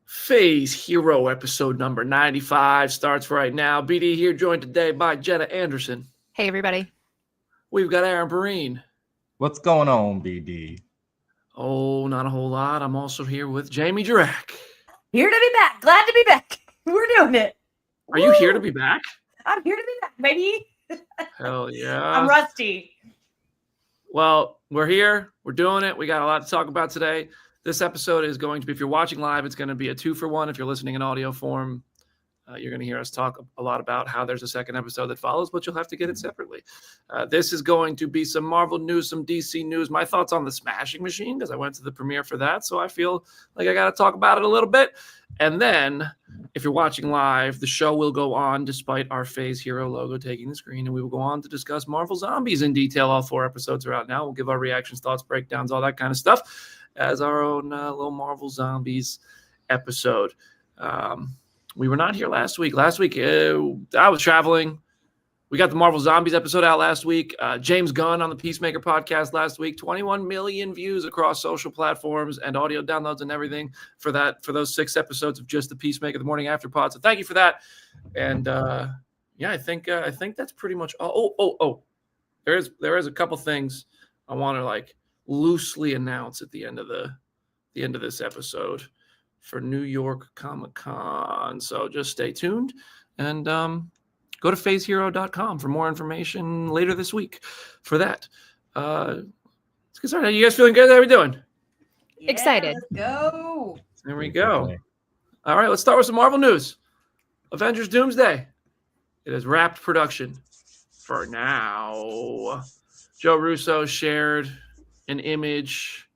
Phase Hero episode number 95 starts right now. BD here, joined today by Jenna Anderson. Hey, everybody. We've got Aaron Perrine. What's going on, BD? Oh, not a whole lot. I'm also here with Jamie Durack. Here to be back. Glad to be back. We're doing it. Are you here to be back? I'm here to be back, baby. Hell yeah. I'm rusty. Well, we're here. We're doing it. We got a lot to talk about today. This episode is going to be, if you're watching live, it's going to be a 2-for-1. If you're listening in audio form, you're going to hear us talk a lot about how there's a second episode that follows, but you'll have to get it separately. This is going to be some Marvel news, some DC news, my thoughts on the Smashing Machine, because I went to the premiere for that, so I feel like I got to talk about it a little bit. And then, if you're watching live, the show will go on despite our Phase Hero logo taking the screen, and we will go on to discuss Marvel Zombies in detail. All 4 episodes are out now. We'll give our reactions, thoughts, breakdowns, all that kind of stuff as our own little Marvel Zombies episode. We were not here last week. Last week, I was traveling. We got the Marvel Zombies episode out last week. James Gunn on the Peacemaker podcast last week. 21 million views across social platforms and audio downloads and everything for those 6 episodes of just the Peacemaker, the Morning After pod. So thank you for that. And I think that's pretty much all. Oh. There is a couple things I want to loosely announce at the end of this episode for New York Comic-Con. So just stay tuned and go to phasehero.com for more information later this week for that. Let's get started. Are you guys feeling good? How are we doing? Yeah, Excited. Let's go. There we go. All right, let's start with some Marvel news. Avengers Doomsday. It has wrapped production for now. Joe Russo shared an image.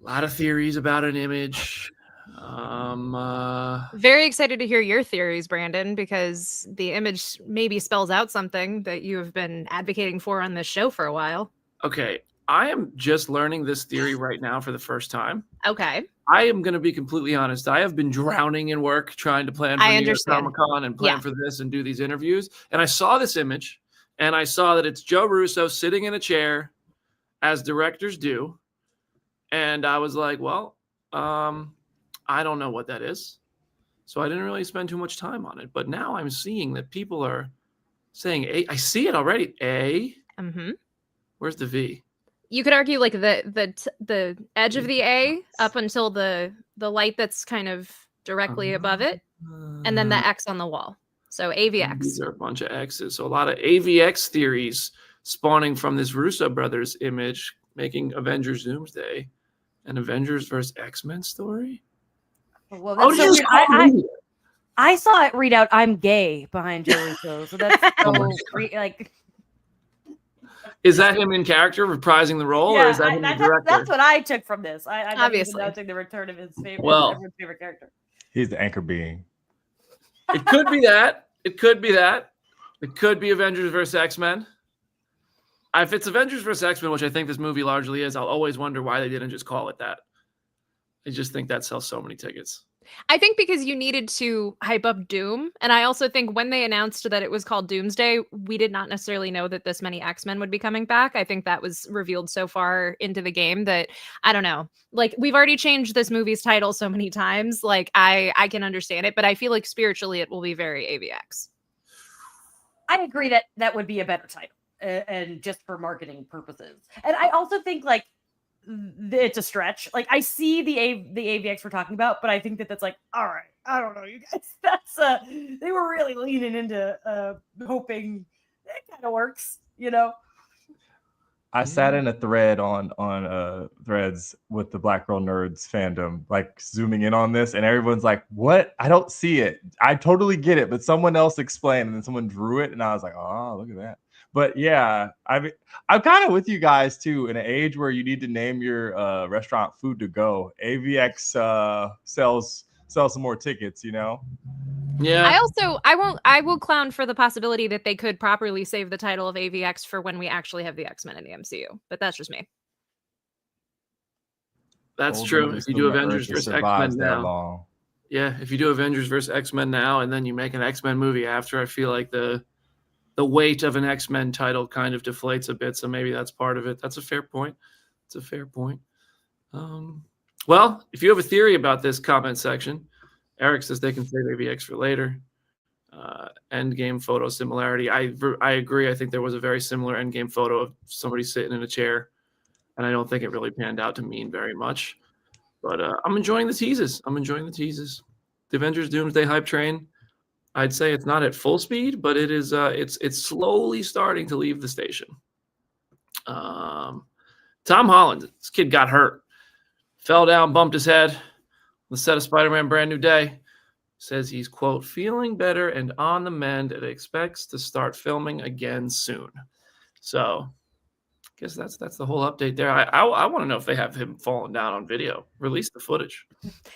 A lot of theories about an image. Very excited to hear your theories, Brandon, because the image maybe spells out something that you have been advocating for on this show for a while. Okay, I am just learning this theory right now for the first time. Okay. I am going to be completely honest. I have been drowning in work trying to plan for New York Comic-Con and plan for this and do these interviews. And I saw this image, and I saw that it's Joe Russo sitting in a chair, as directors do. And I was like, well, I don't know what that is. So I didn't really spend too much time on it. But now I'm seeing that people are saying A. I see it already. A. Mm-hmm. Where's the V? You could argue like the edge of the A up until the light that's kind of directly above it, and then the X on the wall. So AVX. These are a bunch of X's. So a lot of AVX theories spawning from this Russo brothers image, making Avengers Doomsday an Avengers vs. X-Men story. Well, that's so weird. I saw it read out "I'm gay" behind Joe Russo, so that's so like. Is that him in character reprising the role, or is that him the director? That's what I took from this. I'm obviously announcing the return of his favorite, everyone's favorite character. He's the anchor being. It could be that. It could be that. It could be Avengers vs. X-Men. If it's Avengers vs. X-Men, which I think this movie largely is, I'll always wonder why they didn't just call it that. I just think that sells so many tickets. I think because you needed to hype up Doom. And I also think when they announced that it was called Doomsday, we did not necessarily know that this many X-Men would be coming back. I think that was revealed so far into the game that, I don't know, like we've already changed this movie's title so many times. Like I can understand it, but I feel like spiritually it will be very AVX. I agree that would be a better title and just for marketing purposes. And I also think like, it's a stretch. Like I see the AVX we're talking about, but I think that's like, all right, I don't know, you guys. That's they were really leaning into hoping it kind of works, you know. I sat in a thread on Threads with the Black Girl Nerds fandom, like zooming in on this, and everyone's like, "What? I don't see it. I totally get it, but someone else explained." And then someone drew it, and I was like, "Oh, look at that." But yeah, I'm kind of with you guys too. In an age where you need to name your restaurant food to go, AVX sells some more tickets, you know. Yeah. I will clown for the possibility that they could properly save the title of AVX for when we actually have the X-Men in the MCU. But that's just me. That's true. If you do Avengers vs. X-Men now, if you do Avengers vs. X-Men now, and then you make an X-Men movie after, I feel like the weight of an X-Men title kind of deflates a bit. So maybe that's part of it. That's a fair point. It's a fair point. Well, if you have a theory about this comment section, Eric says they can save AVX for later. Endgame photo similarity. I agree. I think there was a very similar Endgame photo of somebody sitting in a chair, and I don't think it really panned out to mean very much. But I'm enjoying the teases. The Avengers Doomsday hype train, I'd say it's not at full speed, but it is. It's slowly starting to leave the station. Tom Holland, this kid got hurt, fell down, bumped his head on the set of Spider-Man: Brand New Day. Says he's, quote, feeling better and on the mend and expects to start filming again soon. So I guess that's the whole update there. I want to know if they have him falling down on video. Release the footage.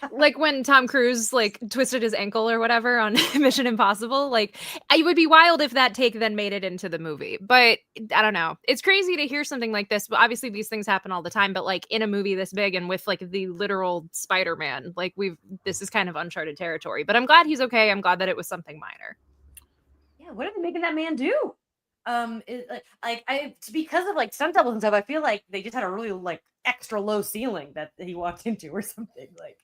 Like when Tom Cruise like twisted his ankle or whatever on Mission Impossible. Like it would be wild if that take then made it into the movie. But I don't know. It's crazy to hear something like this. But obviously these things happen all the time. But like in a movie this big and with like the literal Spider-Man, like this is kind of uncharted territory. But I'm glad he's okay. I'm glad that it was something minor. Yeah, what are they making that man do? Because of like stunt doubles and stuff, I feel like they just had a really like extra low ceiling that he walked into or something. Like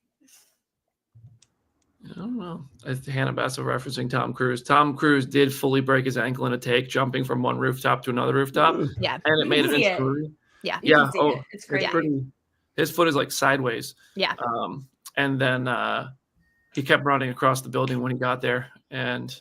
I don't know. Hannah Basso referencing Tom Cruise. Tom Cruise did fully break his ankle in a take, jumping from one rooftop to another rooftop. Yeah, and it made it into the movie. Yeah, yeah. It's great. His foot is like sideways. Yeah. And then he kept running across the building when he got there, and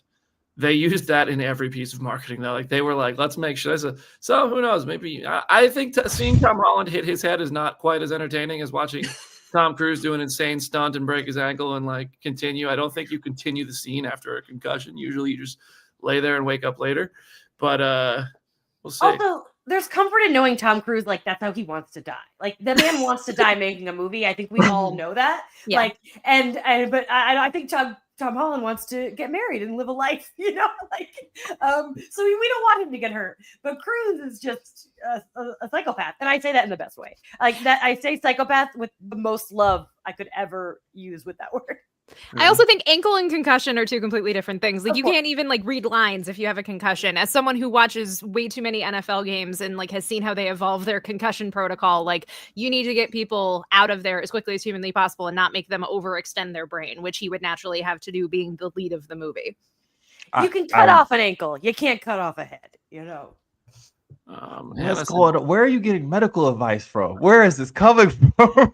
they used that in every piece of marketing, though. Like they were like, let's make sure. So who knows? Maybe I think seeing Tom Holland hit his head is not quite as entertaining as watching Tom Cruise do an insane stunt and break his ankle and like continue. I don't think you continue the scene after a concussion. Usually you just lay there and wake up later. But we'll see. Also, there's comfort in knowing Tom Cruise, like that's how he wants to die. Like the man wants to die making a movie. I think we all know that. Yeah. Like but I think Tom Holland wants to get married and live a life, you know, like, so we don't want him to get hurt, but Cruise is just a psychopath. And I say that in the best way. Like that, I say psychopath with the most love I could ever use with that word. I also think ankle and concussion are two completely different things. Like you can't even like read lines if you have a concussion. As someone who watches way too many NFL games and like has seen how they evolve their concussion protocol, like you need to get people out of there as quickly as humanly possible and not make them overextend their brain, which he would naturally have to do being the lead of the movie. You can cut off an ankle. You can't cut off a head, you know. What's going on? Where are you getting medical advice from? Where is this coming from?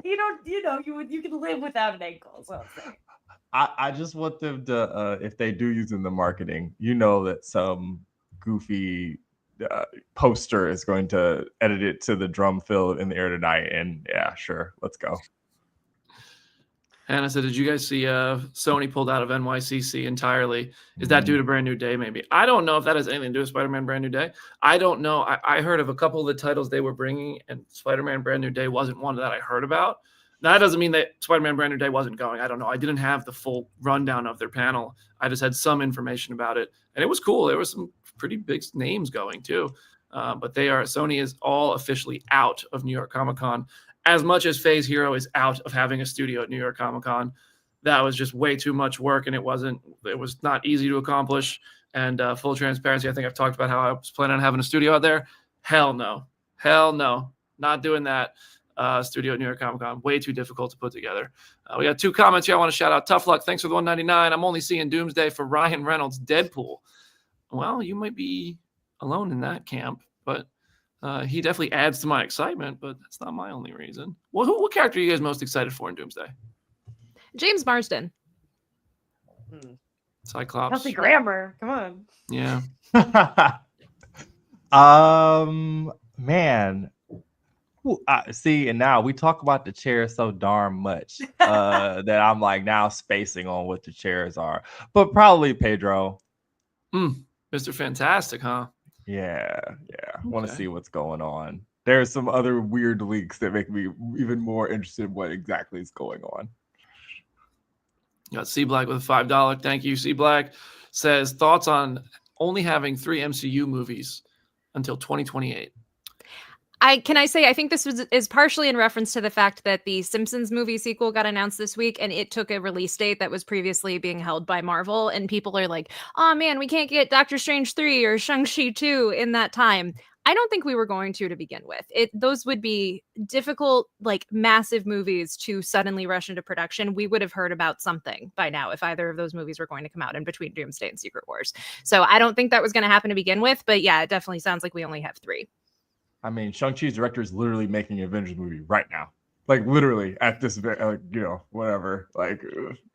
You can live without an ankle. So I'm saying. I just want them to, if they do use in the marketing, that some goofy poster is going to edit it to the drum fill in the air tonight. And yeah, sure, let's go. Hannah said, did you guys see Sony pulled out of NYCC entirely? Is that due to Brand New Day? Maybe. I don't know if that has anything to do with Spider-Man Brand New Day. I don't know. I heard of a couple of the titles they were bringing, and Spider-Man Brand New Day wasn't one that I heard about. Now, that doesn't mean that Spider-Man Brand New Day wasn't going. I don't know. I didn't have the full rundown of their panel. I just had some information about it, and it was cool. There were some pretty big names going too. But Sony is all officially out of New York Comic Con. As much as Phase Hero is out of having a studio at New York Comic Con, that was just way too much work, and it was not easy to accomplish. And full transparency, I think I've talked about how I was planning on having a studio out there. Hell no, not doing that. Studio at New York Comic Con, way too difficult to put together. We got 2 comments here I want to shout out. Tough Luck, thanks for the $1.99. I'm only seeing Doomsday for Ryan Reynolds' Deadpool. Well, you might be alone in that camp, but he definitely adds to my excitement, but that's not my only reason. Well, what character are you guys most excited for in Doomsday? James Marsden. Cyclops. Kelsey Grammer. Come on. Yeah. Man. See, and now we talk about the chairs so darn much that I'm like now spacing on what the chairs are. But probably Pedro. Mr. Fantastic, huh? Yeah. I want to see what's going on. There's some other weird leaks that make me even more interested in what exactly is going on. You got C Black with a $5. Thank you. C Black says, thoughts on only having 3 MCU movies until 2028. I think this is partially in reference to the fact that the Simpsons movie sequel got announced this week, and it took a release date that was previously being held by Marvel, and people are like, oh man, we can't get Doctor Strange 3 or Shang-Chi 2 in that time. I don't think we were going to begin with. Those would be difficult, like massive movies to suddenly rush into production. We would have heard about something by now if either of those movies were going to come out in between Doomsday and Secret Wars. So I don't think that was going to happen to begin with, but yeah, it definitely sounds like we only have 3. I mean, Shang-Chi's director is literally making an Avengers movie right now. Like, literally, at this, whatever. Like,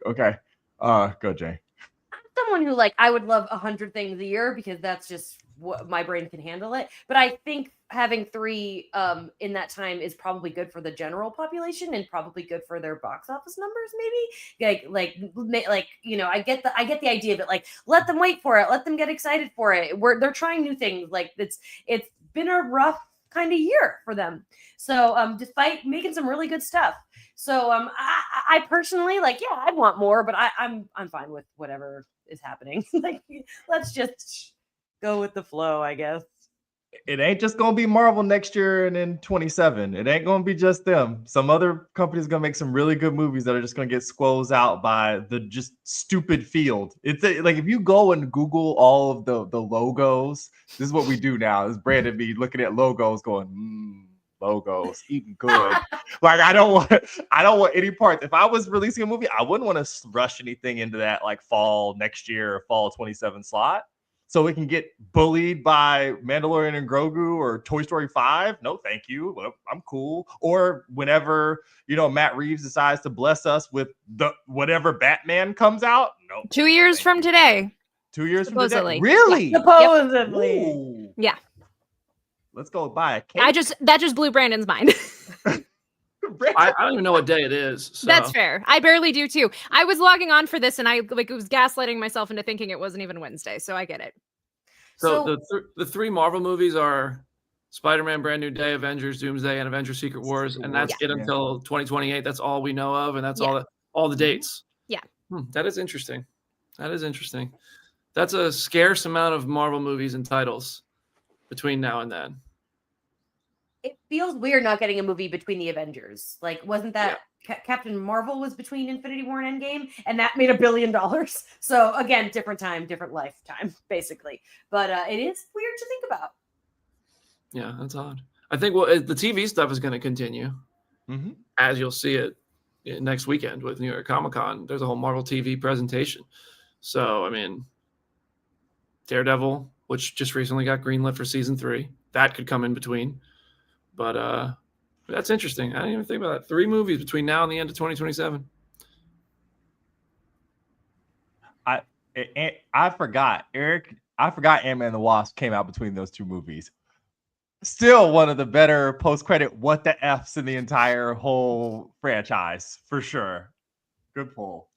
okay. Go, Jay. I'm someone who, I would love 100 things a year because that's just what my brain can handle it. But I think having 3 in that time is probably good for the general population and probably good for their box office numbers, maybe. I get the idea of it. Let them wait for it. Let them get excited for it. They're trying new things. It's been a rough kind of year for them. So despite making some really good stuff. So I personally I'd want more, but I'm fine with whatever is happening. Let's just go with the flow, I guess. It ain't just gonna be Marvel next year and in 27. It ain't gonna be just them. Some other companies gonna make some really good movies that are just gonna get squozed out by the just stupid field. It's if you go and Google all of the logos, this is what we do now. Is Brandon be looking at logos going, logos, eating good. I don't want any parts. If I was releasing a movie, I wouldn't want to rush anything into that fall next year or fall 27 slot. So we can get bullied by Mandalorian and Grogu or Toy Story 5. No, thank you. Well, I'm cool. Or whenever, Matt Reeves decides to bless us with whatever Batman comes out. No. 2 years from today. 2 years supposedly. from today? Really? Yeah. Supposedly. Ooh. Yeah. Let's go buy a cake. That just blew Brandon's mind. I don't even know what day it is. So. That's fair. I barely do too. I was logging on for this and I was gaslighting myself into thinking it wasn't even Wednesday. So I get it. So the 3 Marvel movies are Spider-Man Brand New Day, Avengers Doomsday, and Avengers Secret Wars. And that's it until 2028. That's all we know of. And that's all the dates. Yeah. That is interesting. That's a scarce amount of Marvel movies and titles between now and then. It feels weird not getting a movie between the Avengers. Wasn't that Captain Marvel was between Infinity War and Endgame, and that made $1 billion. So again, different time, different lifetime, basically. But it is weird to think about. Yeah, that's odd. I think the TV stuff is going to continue, as you'll see it next weekend with New York Comic Con. There's a whole Marvel TV presentation. So I mean, Daredevil which just recently got greenlit for season 3. That could come in between. But that's interesting. I didn't even think about that. 3 movies between now and the end of 2027. I forgot, Eric. I forgot Ant-Man and the Wasp came out between those 2 movies. Still one of the better post-credit what the F's in the entire whole franchise, for sure. Good pull.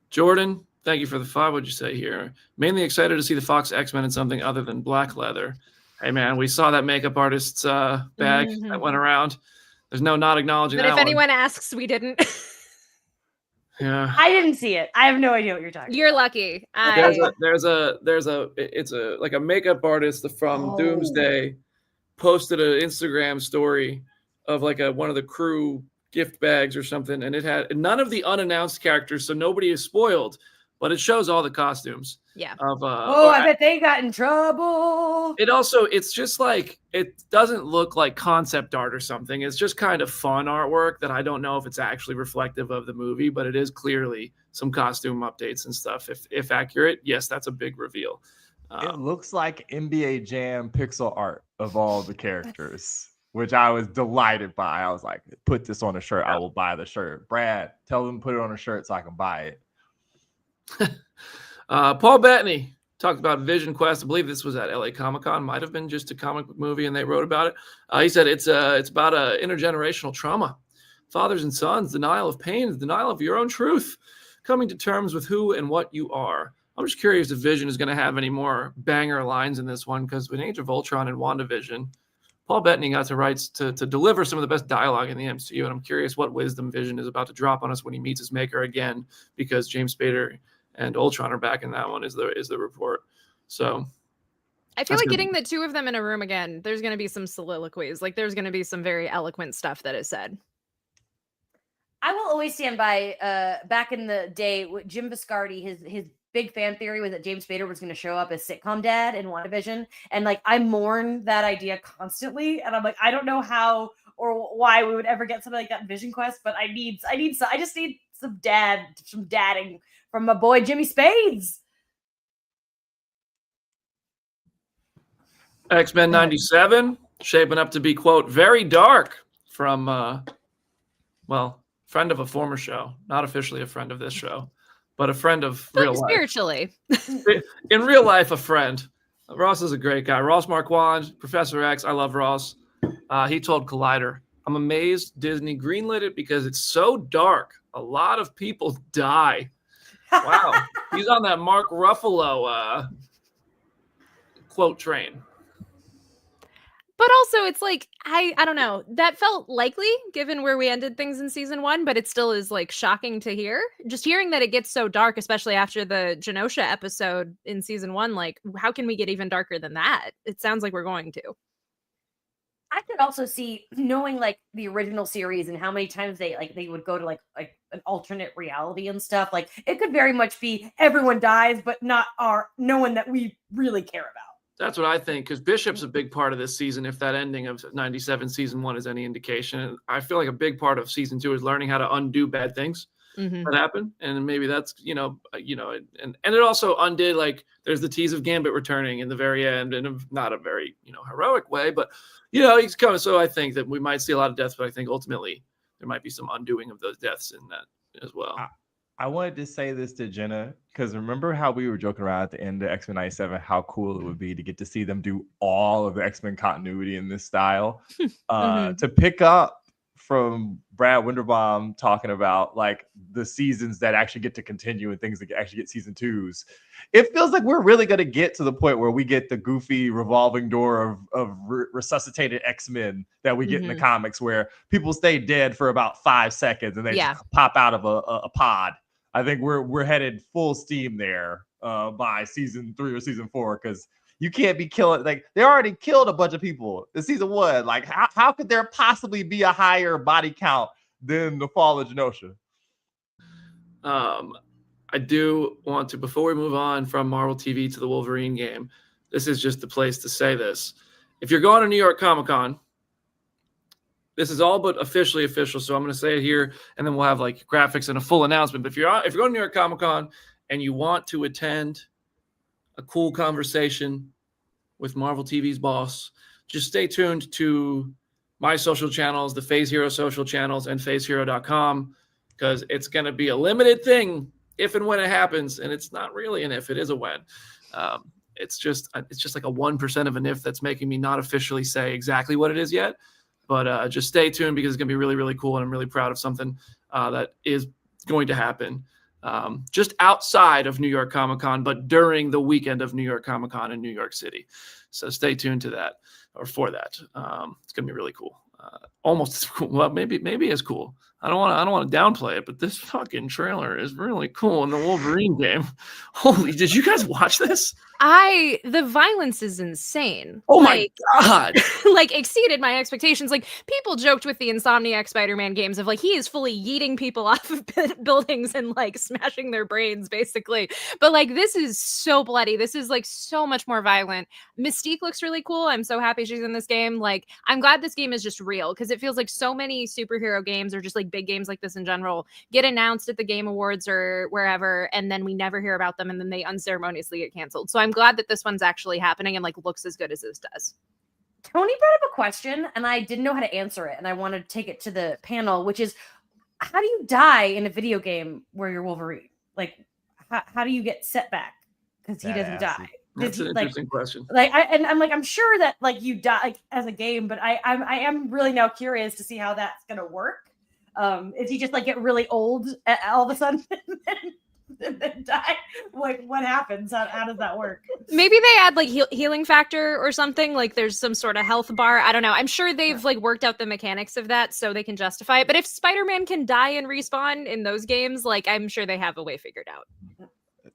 Jordan, thank you for the 5. What'd you say here? Mainly excited to see the Fox X-Men in something other than black leather. Hey, man, we saw that makeup artist's bag that went around. There's no not acknowledging But that if one. anyone asks, we didn't. Yeah. I didn't see it. I have no idea what you're talking You're about. lucky. It's like a makeup artist from Doomsday posted an Instagram story of like one of the crew gift bags or something, and it had none of the unannounced characters, so nobody is spoiled, but it shows all the costumes. Yeah. I bet they got in trouble. It's just like, it doesn't look like concept art or something. It's just kind of fun artwork that I don't know if it's actually reflective of the movie, but it is clearly some costume updates and stuff. If accurate, yes, that's a big reveal. It looks like NBA Jam pixel art of all the characters, which I was delighted by. I was like, put this on a shirt. I will buy the shirt. Brad, tell them to put it on a shirt so I can buy it. Paul Bettany talked about Vision Quest. I believe this was at LA Comic-Con. Might have been just a comic book movie, and they wrote about it. He said it's about intergenerational trauma, fathers and sons, denial of pain, denial of your own truth, coming to terms with who and what you are. I'm just curious if Vision is going to have any more banger lines in this one, because in Age of Ultron and WandaVision, Paul Bettany got the rights to deliver some of the best dialogue in the MCU, and I'm curious what wisdom Vision is about to drop on us when he meets his maker again, because James Spader and Ultron are back in that one, is the report. So I feel like getting the 2 of them in a room again, there's going to be some soliloquies. Like, there's going to be some very eloquent stuff that is said. I will always stand by back in the day, Jim Viscardi, his big fan theory was that James Spader was going to show up as sitcom dad in WandaVision. And like, I mourn that idea constantly. And I'm like, I don't know how or why we would ever get something like that in Vision Quest, but I just need some dadding from my boy Jimmy Spades. X-Men 97 shaping up to be, quote, very dark from friend of a former show, not officially a friend of this show, but a friend of real life. Spiritually. In real life, a friend. Ross is a great guy. Ross Marquand, Professor X. I love Ross. He told Collider, I'm amazed Disney greenlit it because it's so dark. A lot of people die. Wow. He's on that Mark Ruffalo quote train. But also, it's like, I don't know. That felt likely given where we ended things in season 1, but it still is like shocking to hear. Just hearing that it gets so dark, especially after the Genosha episode in season 1, like, how can we get even darker than that? It sounds like we're going to. I could also see, knowing like the original series and how many times they would go to like an alternate reality and stuff. Like, it could very much be everyone dies, but not no one that we really care about. That's what I think, because Bishop's a big part of this season. If that ending of 97 season 1 is any indication, I feel like a big part of season 2 is learning how to undo bad things that happen, and maybe that's and it also undid, like, there's the tease of Gambit returning in the very end, in not a very heroic way, but he's coming. So I think that we might see a lot of deaths, but I think ultimately there might be some undoing of those deaths in that as well. I wanted to say this to Jenna, because remember how we were joking around at the end of X-Men 97, how cool it would be to get to see them do all of the X-Men continuity in this style. To pick up from Brad Winderbaum talking about like the seasons that actually get to continue and things that actually get season 2s, it feels like we're really going to get to the point where we get the goofy revolving door of resuscitated X-Men that we get in the comics, where people stay dead for about 5 seconds and they just pop out of a pod. I think we're headed full steam there by season 3 or season 4, because you can't be killing, like, they already killed a bunch of people in season 1. Like, how could there possibly be a higher body count than the fall of Genosha? I do want to, before we move on from Marvel TV to the Wolverine game, this is just the place to say this. If you're going to New York Comic-Con, this is all but officially official, so I'm going to say it here, and then we'll have like graphics and a full announcement. But if you're going to New York Comic-Con and you want to attend a cool conversation with Marvel TV's boss. Just stay tuned to my social channels, the Phase Hero social channels, and phasehero.com, because it's going to be a limited thing if and when it happens. And it's not really an if, it is a when. It's just like a 1% of an if that's making me not officially say exactly what it is yet. But just stay tuned, because it's going to be really, really cool. And I'm really proud of something that is going to happen just outside of New York Comic Con, but during the weekend of New York Comic Con in New York City. So stay tuned to that, or for that. It's going to be really cool. Almost as cool. Well, maybe as cool. I don't want to downplay it, but this fucking trailer is really cool in the Wolverine game. Holy, did you guys watch this? The violence is insane. Oh my God. Like exceeded my expectations. Like people joked with the Insomniac Spider-Man games of like, he is fully yeeting people off of buildings and like smashing their brains basically. But like, this is so bloody. This is like so much more violent. Mystique looks really cool. I'm so happy she's in this game. Like, I'm glad this game is just real, because it feels like so many superhero games, or just like big games like this in general, get announced at the Game Awards or wherever, and then we never hear about them, and then they unceremoniously get canceled. So I'm glad that this one's actually happening and like looks as good as this does. Tony brought up a question and I didn't know how to answer it, and I wanted to take it to the panel, which is, how do you die in a video game where you're Wolverine? Like, how do you get set back because he doesn't die? That's an interesting question. Like, I'm sure that like you die like, as a game, but I am really now curious to see how that's gonna work. If you just like get really old all of a sudden and then die, like what happens? How does that work? Maybe they add like healing factor or something. Like there's some sort of health bar. I don't know. I'm sure they've like worked out the mechanics of that so they can justify it. But if Spider-Man can die and respawn in those games, like I'm sure they have a way figured out.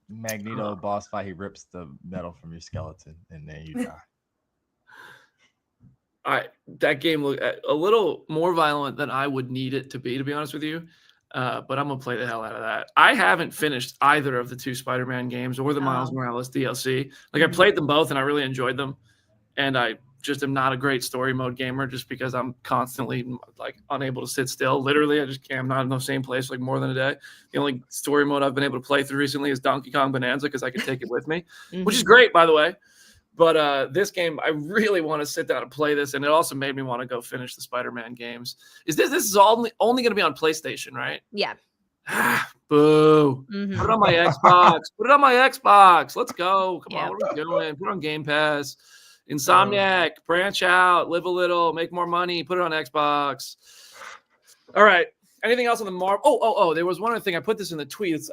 Magneto boss fight, he rips the metal from your skeleton and then you die. That game looked a little more violent than I would need it to be honest with you. But I'm gonna play the hell out of that. I haven't finished either of the two Spider-Man games or the Miles Morales DLC. Like I played them both and I really enjoyed them. And I just am not a great story mode gamer, just because I'm constantly like unable to sit still. Literally, I just can't. I'm not in the same place like more than a day. The only story mode I've been able to play through recently is Donkey Kong Bonanza, because I can take it with me, which is great, by the way. But this game, I really want to sit down and play this, and it also made me want to go finish the Spider-Man games. This is only going to be on PlayStation, right? Yeah. Boo. Put it on my Xbox. Put it on my Xbox. Let's go. Come on, what are we doing? Put it on Game Pass. Insomniac, branch out, live a little, make more money, put it on Xbox. All right. Anything else on the Marvel? Oh, there was one other thing. I put this in the tweets.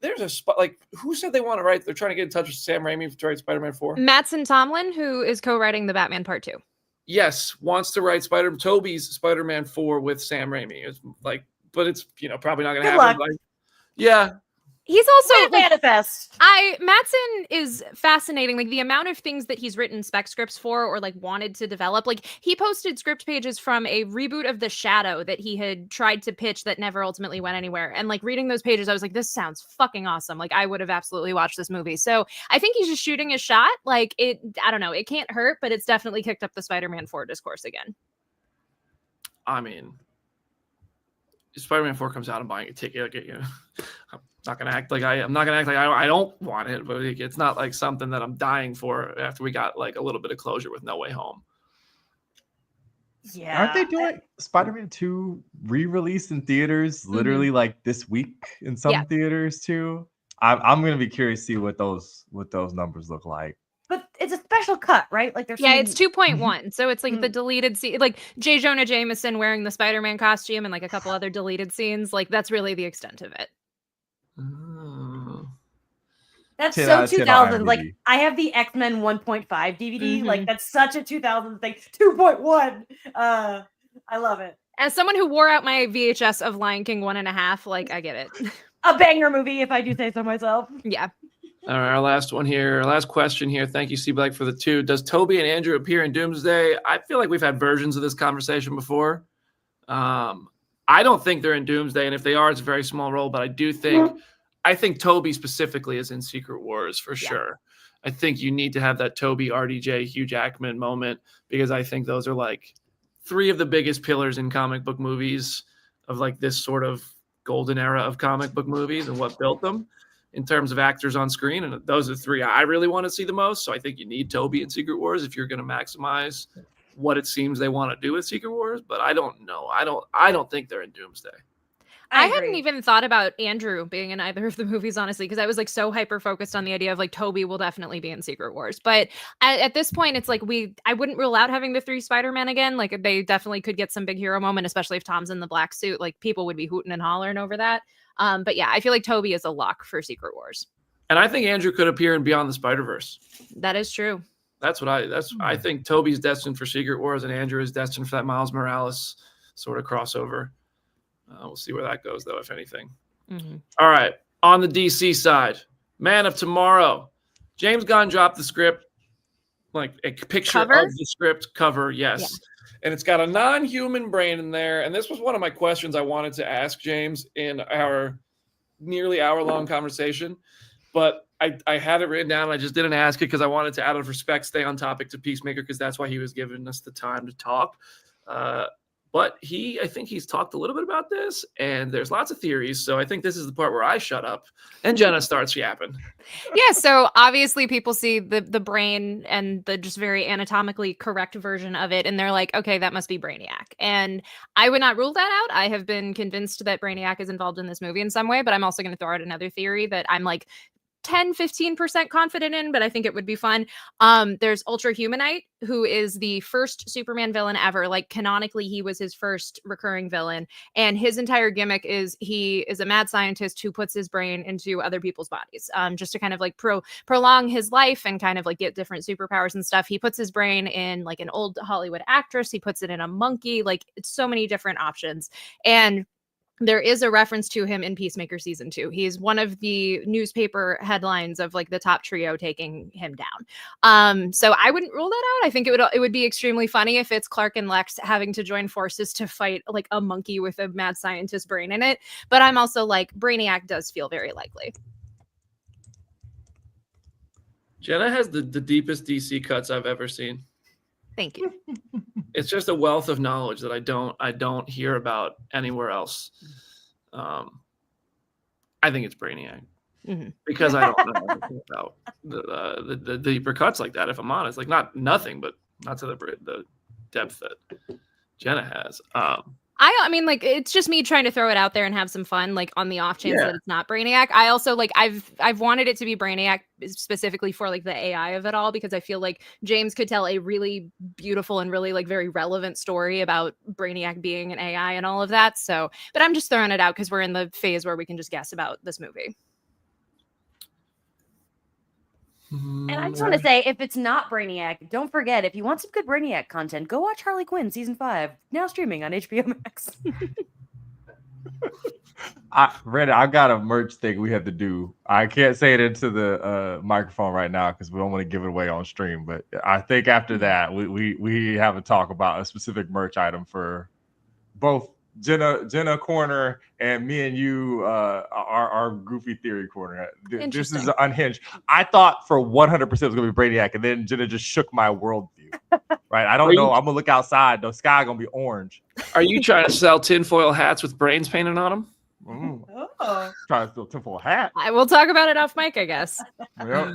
There's a spot, like, who said they want to write? They're trying to get in touch with Sam Raimi to write Spider-Man 4. Mattson Tomlin, who is co-writing the Batman Part 2. Yes, wants to write Toby's Spider-Man 4 with Sam Raimi. It's like, but it's probably not going to happen. Like, yeah. He's also manifest. Mattson is fascinating. Like the amount of things that he's written spec scripts for or like wanted to develop. Like he posted script pages from a reboot of The Shadow that he had tried to pitch that never ultimately went anywhere. And like reading those pages, I was like, this sounds fucking awesome. Like I would have absolutely watched this movie. So I think he's just shooting his shot. Like I don't know. It can't hurt, but it's definitely kicked up the Spider-Man 4 discourse again. I mean, if Spider-Man 4 comes out, I'm buying a ticket. I'm not gonna act like I don't want it, but it's not like something that I'm dying for after we got like a little bit of closure with No Way Home. Yeah, aren't they doing Spider-Man 2 re-release in theaters literally like this week in some theaters too? I'm gonna be curious to see what those numbers look like. But it's a special cut, right? Like it's 2.1, so it's like the deleted scene, like J. Jonah Jameson wearing the Spider-Man costume and like a couple other deleted scenes. Like that's really the extent of it. That's so 2000. Like I have the X-Men 1.5 DVD. Like that's such a 2000 thing. 2.1. I love it. As someone who wore out my VHS of Lion King 1.5, like I get it. A banger movie, if I do say so myself. Yeah. All right, our last one here. Our last question here. Thank you, C Black, for the 2. Does Toby and Andrew appear in Doomsday? I feel like we've had versions of this conversation before. I don't think they're in Doomsday, and if they are, it's a very small role. But I think Toby specifically is in Secret Wars for sure. I think you need to have that Toby, RDJ, Hugh Jackman moment, because I think those are like 3 of the biggest pillars in comic book movies of like this sort of golden era of comic book movies and what built them. in terms of actors on screen, and those are the three I really want to see the most. So I think you need Toby in Secret Wars if you're going to maximize what it seems they want to do with Secret Wars. But I don't know. I don't think they're in Doomsday. I hadn't even thought about Andrew being in either of the movies, honestly, because I was like so hyper focused on the idea of like Toby will definitely be in Secret Wars. But at this point, it's like I wouldn't rule out having the 3 Spider-Man again. Like they definitely could get some big hero moment, especially if Tom's in the black suit. Like people would be hooting and hollering over that. But yeah, I feel like Toby is a lock for Secret Wars. And I think Andrew could appear in Beyond the Spider-Verse. That is true. I think Toby's destined for Secret Wars and Andrew is destined for that Miles Morales sort of crossover. We'll see where that goes, though, if anything. Mm-hmm. All right. On the DC side, Man of Tomorrow. James Gunn dropped the script, like a picture of the script cover, yes. Yeah. And it's got a non-human brain in there. And this was one of my questions I wanted to ask James in our nearly hour-long conversation. But I had it written down, and I just didn't ask it because I wanted to, out of respect, stay on topic to Peacemaker because that's why he was giving us the time to talk. But I think he's talked a little bit about this, and there's lots of theories. So I think this is the part where I shut up and Jenna starts yapping. Yeah. So obviously people see the brain and the just very anatomically correct version of it. And they're like, okay, that must be Brainiac. And I would not rule that out. I have been convinced that Brainiac is involved in this movie in some way, but I'm also going to throw out another theory that I'm like 10-15% confident in, but I think it would be fun. There's Ultra Humanite, who is the first Superman villain ever. Like canonically, he was his first recurring villain, and his entire gimmick is he is a mad scientist who puts his brain into other people's bodies, just to kind of like prolong his life and kind of like get different superpowers and stuff. He puts his brain in like an old Hollywood actress. He puts it in a monkey. Like it's so many different options. And there is a reference to him in Peacemaker season 2. He's one of the newspaper headlines of like the top trio taking him down. So I wouldn't rule that out. I think it would be extremely funny if it's Clark and Lex having to join forces to fight like a monkey with a mad scientist brain in it. But I'm also like, Brainiac does feel very likely. Jenna has the deepest DC cuts I've ever seen. Thank you. It's just a wealth of knowledge that I don't hear about anywhere else. I think it's Brainiac because I don't know anything about the deeper cuts like that. If I'm honest, like nothing, but not to the depth that Jenna has. I mean, like, it's just me trying to throw it out there and have some fun, like, on the off chance that it's not Brainiac. I also, like, I've wanted it to be Brainiac specifically for, like, the AI of it all, because I feel like James could tell a really beautiful and really, like, very relevant story about Brainiac being an AI and all of that. So, but I'm just throwing it out because we're in the phase where we can just guess about this movie. And I just want to say, if it's not Brainiac, don't forget, if you want some good Brainiac content, go watch Harley Quinn season 5, now streaming on HBO Max. I've got a merch thing we have to do. I can't say it into the microphone right now because we don't want to give it away on stream. But I think after that, we have a talk about a specific merch item for both Jenna corner and me and you our goofy theory corner. This is unhinged. I thought for 100% it was gonna be Brainiac, and then Jenna just shook my worldview. Right? I don't know. I'm gonna look outside. The sky gonna be orange. Are you trying to sell tinfoil hats with brains painted on them? Trying to sell tinfoil hat. I will talk about it off mic, I guess. Yep.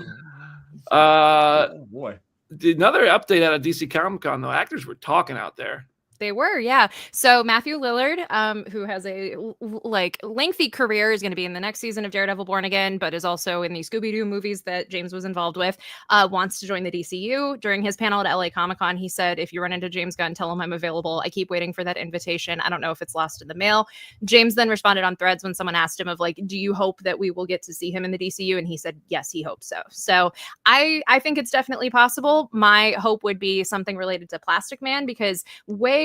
Oh boy. Another update out of DC Comic Con, though. Actors were talking out there. They were, yeah. So Matthew Lillard, who has a like lengthy career, is going to be in the next season of Daredevil Born Again, but is also in the Scooby-Doo movies that James was involved with, wants to join the DCU. During his panel at LA Comic-Con, he said, if you run into James Gunn, tell him I'm available. I keep waiting for that invitation. I don't know if it's lost in the mail. James then responded on Threads when someone asked him of like, do you hope that we will get to see him in the DCU? And he said, yes, he hopes so. So I think it's definitely possible. My hope would be something related to Plastic Man, because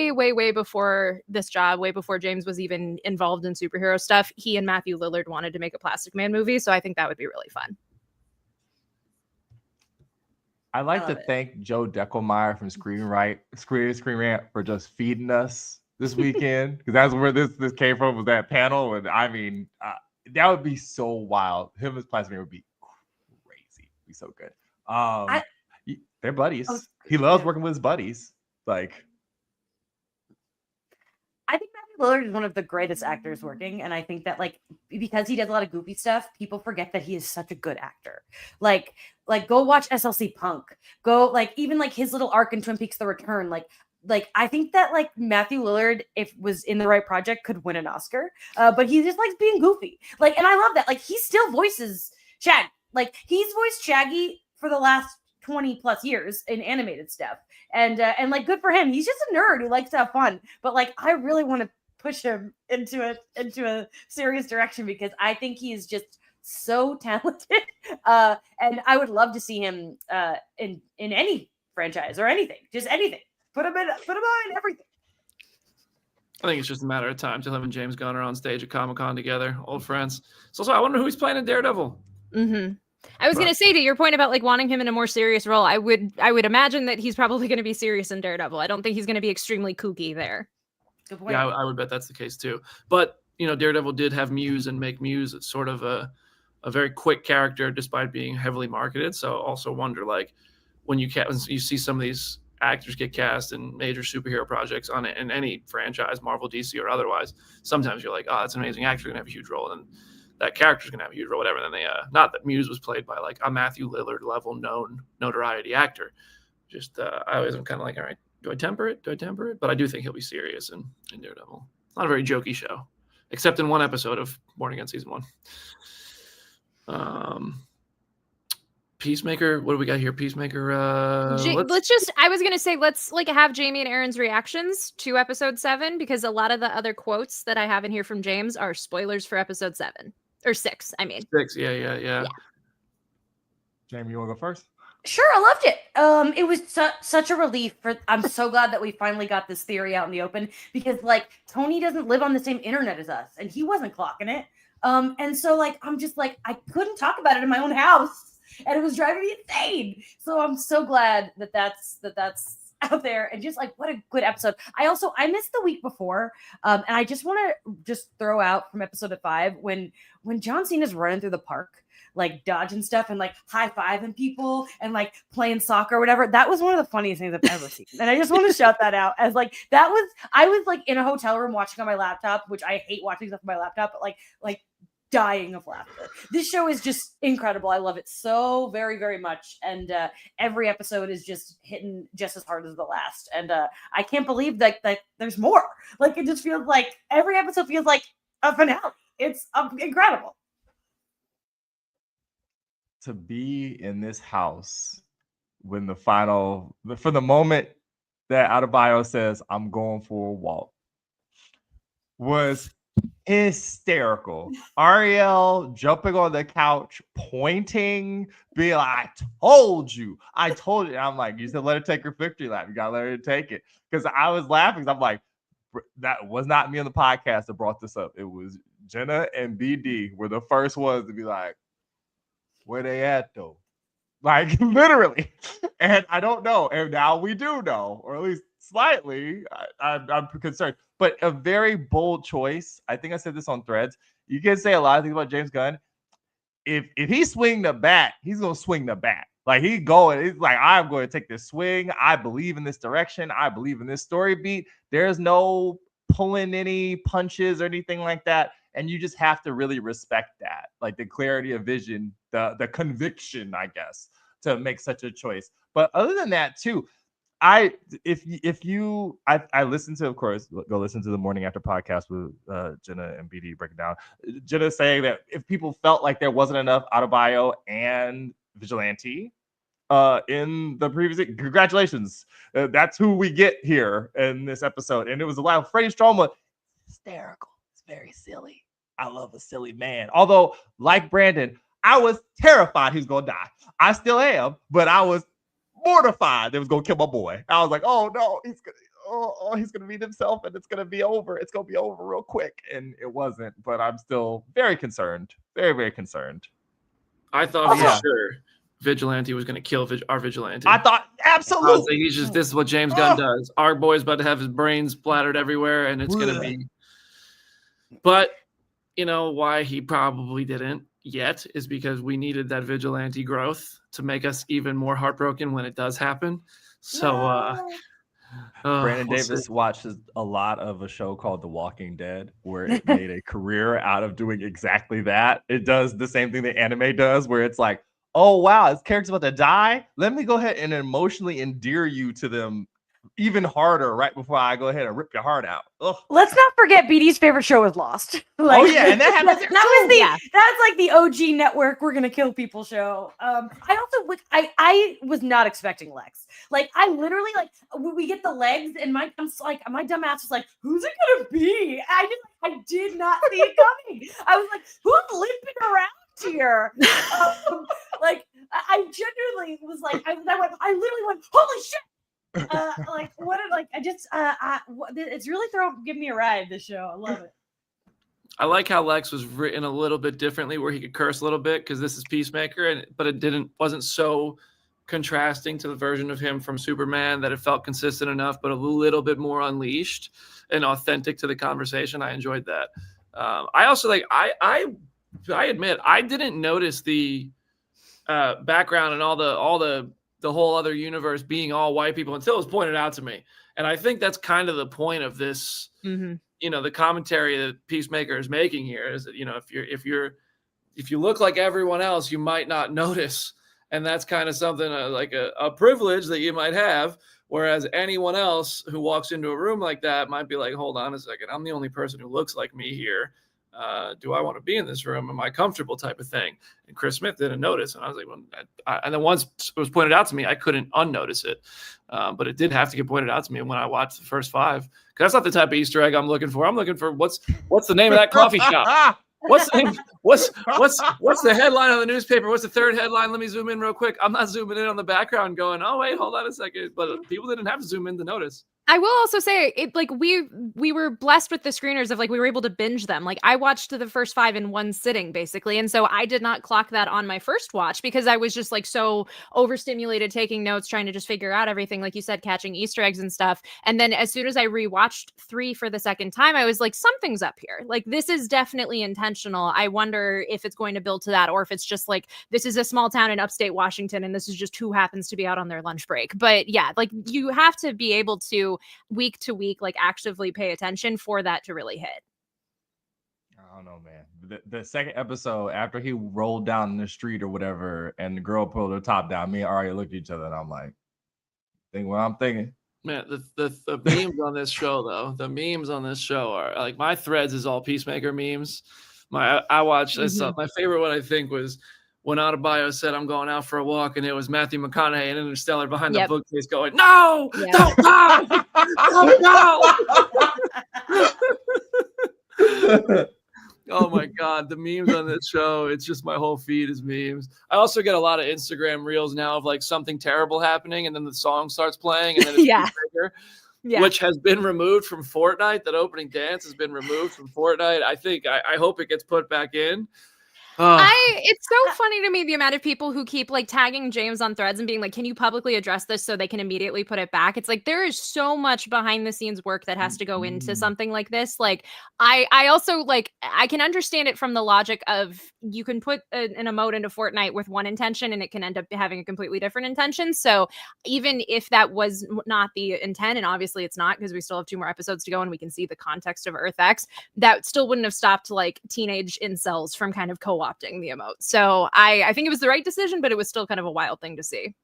way before this job, way before James was even involved in superhero stuff, he and Matthew Lillard wanted to make a Plastic Man movie. So I think that would be really fun. I'd like to thank Joe Deckelmeyer from Screen Rant for just feeding us this weekend, because that's where this came from, was that panel. And I mean, that would be so wild. Him as Plastic Man would be crazy. It'd be so good. They're buddies. He loves working with his buddies. Like, I think Matthew Lillard is one of the greatest actors working, and I think that like because he does a lot of goofy stuff, people forget that he is such a good actor. Like go watch SLC Punk. Go like even like his little arc in Twin Peaks: The Return. Like I think that like Matthew Lillard, if was in the right project, could win an Oscar. But he just likes being goofy. Like, and I love that. Like he still voices Shaggy. Like he's voiced Shaggy for the last 20 plus years in animated stuff. And like good for him. He's just a nerd who likes to have fun. But like I really want to push him into a serious direction because I think he is just so talented. And I would love to see him in any franchise or anything. Just anything. Put him in everything. I think it's just a matter of time till him and James Gunn are on stage at Comic-Con together, old friends. So I wonder who he's playing in Daredevil. Mm-hmm. I was going to say, to your point about like wanting him in a more serious role, I would imagine that he's probably going to be serious in Daredevil. I don't think he's going to be extremely kooky there. Good point. Yeah, I would bet that's the case too. But Daredevil did have Muse and make Muse sort of a very quick character despite being heavily marketed. So also wonder like when you see some of these actors get cast in major superhero projects in any franchise, Marvel, DC, or otherwise, sometimes you're like, oh, that's an amazing actor, gonna have a huge role, and that character's gonna have a huge role, whatever. And then they not that Muse was played by like a Matthew Lillard level known notoriety actor. Just I always am kind of like, all right, do I temper it? But I do think he'll be serious in Daredevil. Not a very jokey show, except in one episode of Born Again season 1. Peacemaker, what do we got here? Peacemaker. I was gonna say let's like have Jamie and Aaron's reactions to episode 7 because a lot of the other quotes that I have in here from James are spoilers for episode 7 or 6. I mean 6. Yeah. Jamie, you want to go first? Sure, I loved it. It was such a relief. I'm so glad that we finally got this theory out in the open because like Tony doesn't live on the same internet as us, and he wasn't clocking it. And so like I'm just like I couldn't talk about it in my own house. And it was driving me insane. So I'm so glad that that's out there. And just like what a good episode. I missed the week before. And I just want to just throw out from episode 5 when John Cena's running through the park, like dodging stuff and like high-fiving people and like playing soccer or whatever. That was one of the funniest things I've ever seen. And I just want to shout that out as like I was like in a hotel room watching on my laptop, which I hate watching stuff on my laptop, but like dying of laughter. This show is just incredible. I love it so very, very much. And every episode is just hitting just as hard as the last. And I can't believe that there's more. Like it just feels like every episode feels like a finale. It's incredible. To be in this house when for the moment that Adebayo says, I'm going for a walk, was hysterical. Ariel jumping on the couch, pointing, being like, I told you. I'm like, you said let her take her victory lap. You gotta let her take it. Because I was laughing. I'm like, that was not me on the podcast that brought this up. It was Jenna and BD were the first ones to be like, where they at though? Like literally. And I don't know. And now we do know, or at least slightly. I'm concerned. But a very bold choice. I think I said this on Threads. You can say a lot of things about James Gunn. If he swing the bat, he's gonna swing the bat. Like he's like, I'm going to take this swing. I believe in this direction. I believe in this story beat. There's no pulling any punches or anything like that. And you just have to really respect that, like the clarity of vision, the conviction, I guess, to make such a choice. But other than that, too, I listened to, of course, go listen to the Morning After podcast with Jenna and BD breaking down. Jenna saying that if people felt like there wasn't enough Adebayo and Vigilante in the previous, congratulations. That's who we get here in this episode. And it was a lot of Freddie Stroma, hysterical. It's very silly. I love a silly man. Although, like Brandon, I was terrified he was going to die. I still am, but I was mortified they was going to kill my boy. I was like, oh no, he's going to meet himself and it's going to be over. It's going to be over real quick. And it wasn't, but I'm still very concerned. Very, very concerned. I thought for sure Vigilante was going to kill our Vigilante. I thought, absolutely. I was like, this is what James Gunn does. Our boy's about to have his brains splattered everywhere and it's going to be. But, why he probably didn't yet is because we needed that Vigilante growth to make us even more heartbroken when it does happen. So Brandon We'll Davis see. watches a lot of a show called The Walking Dead, where it made a career out of doing exactly that. It does the same thing the anime does, where it's like, oh wow, this character's about to die. Let me go ahead and emotionally endear you to them even harder right before I go ahead and rip your heart out. Ugh. Let's not forget BD's favorite show was Lost. Oh yeah, and that happens there was too. the that's like the OG network we're gonna kill people show. I also I was not expecting Lex. Like I literally like we get the legs and my dumb ass was like, who's it gonna be? I did not see it coming. I was like, who's limping around here? Like I genuinely was like, I literally went, holy shit. It's really giving me a ride, this show. I love it. I like how Lex was written a little bit differently, where he could curse a little bit because this is Peacemaker, but it wasn't so contrasting to the version of him from Superman that it felt consistent enough, but a little bit more unleashed and authentic to the conversation. I enjoyed that. I also I admit I didn't notice the background and all the whole other universe being all white people until it was pointed out to me. And I think that's kind of the point of this, the commentary that Peacemaker is making here is that, if you look like everyone else, you might not notice. And that's kind of something like a privilege that you might have. Whereas anyone else who walks into a room like that might be like, hold on a second, I'm the only person who looks like me here. Do I want to be in this room? Am I comfortable, type of thing? And Chris Smith didn't notice. And I was like, and then once it was pointed out to me, I couldn't unnotice it. But it did have to get pointed out to me when I watched the first 5. Because that's not the type of Easter egg I'm looking for. I'm looking for what's the name of that coffee shop? What's the headline on the newspaper? What's the third headline? Let me zoom in real quick. I'm not zooming in on the background going, oh, wait, hold on a second. But people didn't have to zoom in to notice. I will also say it, like we were blessed with the screeners of like we were able to binge them. Like I watched the first 5 in one sitting basically. And so I did not clock that on my first watch because I was just like so overstimulated taking notes, trying to just figure out everything, like you said, catching Easter eggs and stuff. And then as soon as I rewatched 3 for the second time, I was like, something's up here. Like this is definitely intentional. I wonder if it's going to build to that or if it's just like this is a small town in upstate Washington and this is just who happens to be out on their lunch break. But yeah, like you have to be able to week to week like actively pay attention for that to really hit. I don't know, man. The second episode, after he rolled down the street or whatever and the girl pulled her top down, me and Arya looked at each other and I'm like, think what I'm thinking. Man, the memes on this show though, the memes on this show are like my threads is all Peacemaker memes. I watched my favorite one I think was when Adebayo said, I'm going out for a walk, and it was Matthew McConaughey and Interstellar behind the bookcase going, no, don't go, don't go. Oh, my God. The memes on this show, it's just my whole feed is memes. I also get a lot of Instagram reels now of, like, something terrible happening, and then the song starts playing, and then it's Peacemaker, which has been removed from Fortnite. That opening dance has been removed from Fortnite. I hope it gets put back in. It's so funny to me the amount of people who keep like tagging James on threads and being like, can you publicly address this so they can immediately put it back? It's like there is so much behind the scenes work that has to go into something like this. Like I also like I can understand it from the logic of you can put an emote into Fortnite with one intention and it can end up having a completely different intention. So even if that was not the intent, and obviously it's not because we still have 2 more episodes to go and we can see the context of Earth X, that still wouldn't have stopped like teenage incels from kind of co-opting the emote. So I think it was the right decision, but it was still kind of a wild thing to see.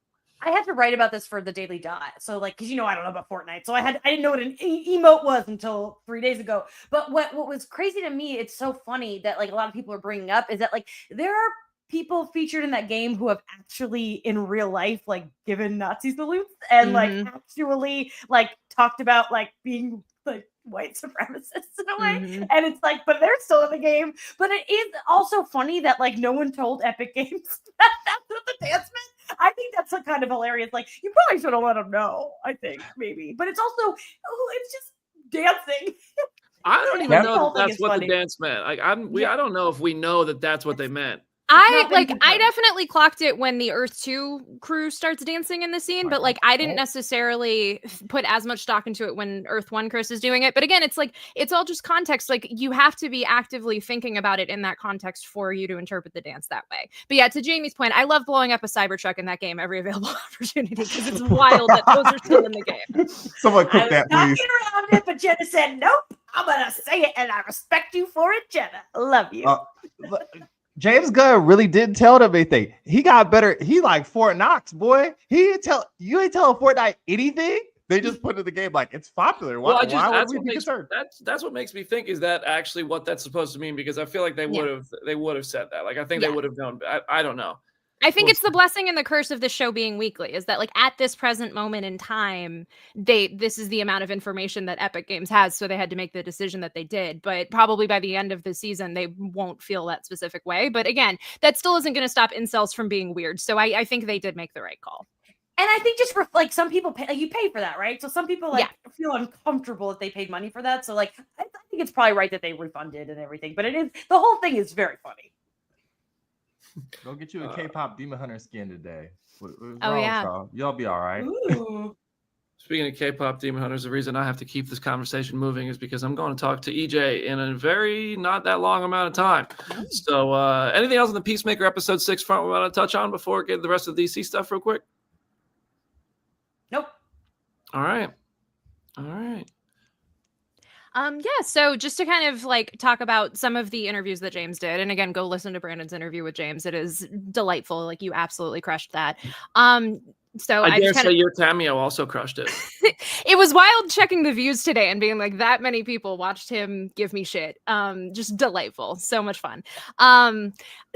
I had to write about this for the Daily Dot. So like, cause I don't know about Fortnite. So I didn't know what an emote was until 3 days ago. But what was crazy to me, it's so funny that like a lot of people are bringing up is that like, there are people featured in that game who have actually in real life, like given Nazi salutes and like actually like talked about like being like white supremacists in a way. And it's like, but they're still in the game. But it is also funny that like no one told Epic Games that that's what the dance meant. I think that's kind of hilarious. Like you probably should have let them know, I think maybe. But it's also, it's just dancing. I don't even know that's what the dance meant. Like I don't know if we know that that's what they meant. I definitely clocked it when the Earth 2 crew starts dancing in the scene, but like I didn't necessarily put as much stock into it when Earth 1 Chris is doing it. But again, it's like it's all just context. Like you have to be actively thinking about it in that context for you to interpret the dance that way. But yeah, to Jamie's point, I love blowing up a Cybertruck in that game every available opportunity because it's wild that those are still in the game. Someone click that, please. Around it, but Jenna said, "Nope, I'm gonna say it, and I respect you for it, Jenna. I love you." James Gunn really didn't tell them anything. He got better. He like Fort Knox, boy. You ain't telling Fortnite anything. They just put it in the game like it's popular. Why would we be concerned? That's what makes me think is that actually what that's supposed to mean, because I feel like they would have said that. Like I think they would have known. I don't know. I think it's the blessing and the curse of the show being weekly is that like at this present moment in time, this is the amount of information that Epic Games has. So they had to make the decision that they did, but probably by the end of the season, they won't feel that specific way. But again, that still isn't going to stop incels from being weird. So I think they did make the right call. And I think just for like some people pay, like, you pay for that, right? So some people feel uncomfortable if they paid money for that. So like, I think it's probably right that they refunded and everything, but the whole thing is very funny. Go get you a K-pop Demon Hunter skin today. Y'all be all right. Ooh. Speaking of K-pop Demon Hunters, the reason I have to keep this conversation moving is because I'm going to talk to EJ in a very not that long amount of time. So anything else in the Peacemaker episode 6 front we want to touch on before getting the rest of the DC stuff real quick? Nope. All right. So just to kind of like talk about some of the interviews that James did, and again, go listen to Brandon's interview with James. It is delightful. Like you absolutely crushed that. So I dare say your cameo also crushed it. It was wild checking the views today and being like that many people watched him give me shit. Just delightful. So much fun.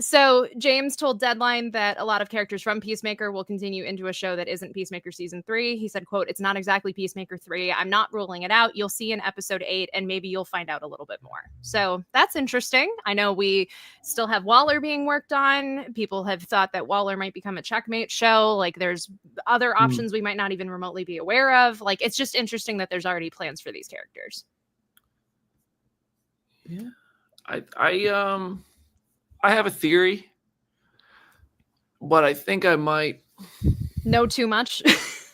So James told Deadline that a lot of characters from Peacemaker will continue into a show that isn't Peacemaker season 3. He said, quote, "It's not exactly Peacemaker 3. I'm not ruling it out. You'll see in episode 8 and maybe you'll find out a little bit more." So that's interesting. I know we still have Waller being worked on. People have thought that Waller might become a Checkmate show. Like there's other options we might not even remotely be aware of. Like it's just interesting that there's already plans for these characters. Yeah. I have a theory, but I think I might know too much.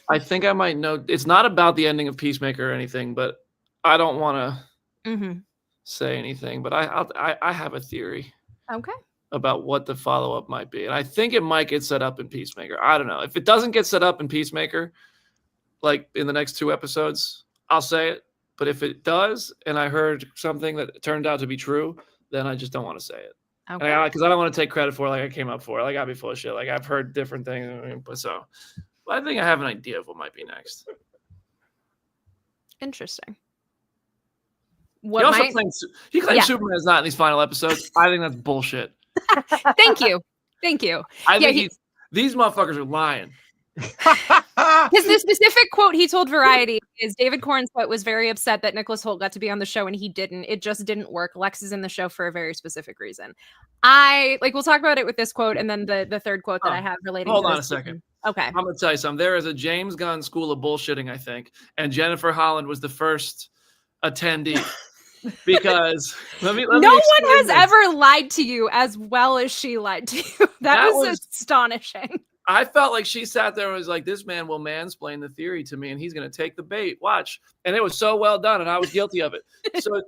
I think I might know. It's not about the ending of Peacemaker or anything, but I don't want to say anything, but I have a theory. Okay. About what the follow-up might be. And I think it might get set up in Peacemaker. I don't know. If it doesn't get set up in Peacemaker, like in the next 2 episodes, I'll say it. But if it does, and I heard something that turned out to be true, then I just don't want to say it. Okay. Because I don't want to take credit for it like I came up for. Like I'd be full of shit. Like I've heard different things. But I think I have an idea of what might be next. Interesting. He claims Superman is not in these final episodes. I think that's bullshit. Thank you. I think these motherfuckers are lying. Because the specific quote he told Variety is David Cornswet was very upset that Nicholas Hoult got to be on the show and he didn't. It just didn't work. Lex is in the show for a very specific reason. We'll talk about it with this quote and then the third quote that I have relating Hold to on a second. Okay. I'm going to tell you something. There is a James Gunn school of bullshitting, I think. And Jennifer Holland was the first attendee. Because no one has ever lied to you as well as she lied to you. That was astonishing. I felt like she sat there and was like, this man will mansplain the theory to me and he's going to take the bait. Watch. And it was so well done and I was guilty of it. So,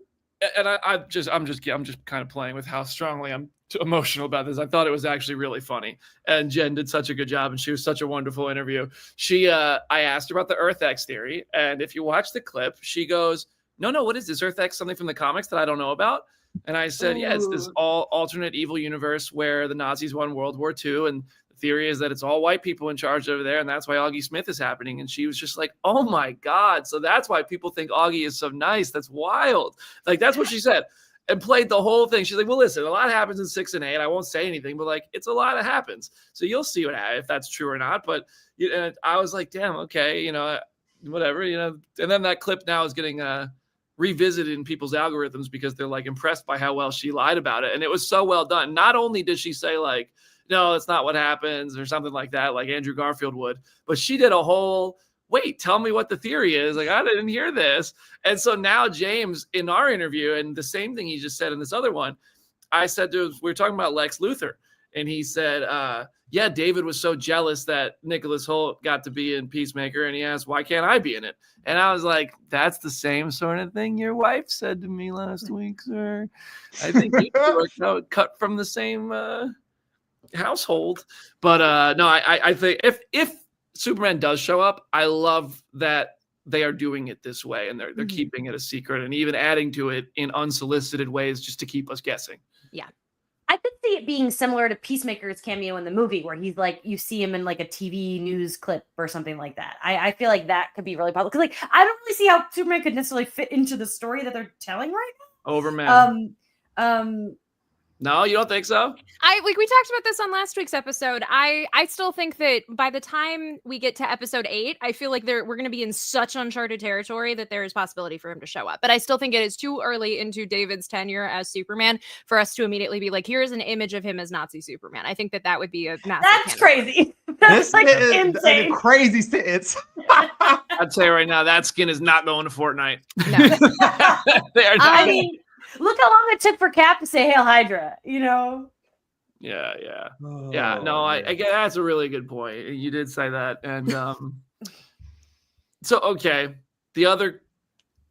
and I'm just kind of playing with how strongly I'm emotional about this. I thought it was actually really funny. And Jen did such a good job and she was such a wonderful interview. I asked her about the Earth X theory. And if you watch the clip, she goes, no, what is this? Earth X something from the comics that I don't know about? And I said, yeah, it's this alternate evil universe where the Nazis won World War II. And the theory is that it's all white people in charge over there. And that's why Augie Smith is happening. And she was just like, oh my God. So that's why people think Augie is so nice. That's wild. Like, that's what she said. And played the whole thing. She's like, well, listen, a lot happens in 6 and 8. I won't say anything, but like, it's a lot that happens. So you'll see if that's true or not. But and I was like, damn, okay, whatever, And then that clip now is getting revisited in people's algorithms because they're like impressed by how well she lied about it. And it was so well done. Not only did she say like, no, that's not what happens or something like that, like Andrew Garfield would, but she did a whole, wait, tell me what the theory is. Like, I didn't hear this. And so now James in our interview, and the same thing he just said in this other one, I said we were talking about Lex Luthor. and he said, yeah, David was so jealous that Nicholas Hoult got to be in Peacemaker, and he asked, why can't I be in it? And I was like, that's the same sort of thing your wife said to me last week, sir. I think you two are cut from the same household. But no, I think if Superman does show up, I love that they are doing it this way, and they're keeping it a secret and even adding to it in unsolicited ways just to keep us guessing. Yeah. I could see it being similar to Peacemaker's cameo in the movie, where he's like, you see him in like a TV news clip or something like that. I feel like that could be really possible, because like I don't really see how Superman could necessarily fit into the story that they're telling right now. Overman. No, you don't think so? We talked about this on last week's episode. I still think that by the time we get to episode 8, I feel like we're going to be in such uncharted territory that there is possibility for him to show up. But I still think it is too early into David's tenure as Superman for us to immediately be like, here's an image of him as Nazi Superman. I think that would be a massive That's crazy. That's like insane. Crazy sentence. I'd say right now that skin is not going to Fortnite. No. They are not. I mean, look how long it took for Cap to say Hail Hydra, you know? Yeah. No, I get that's a really good point. You did say that. And so okay. The other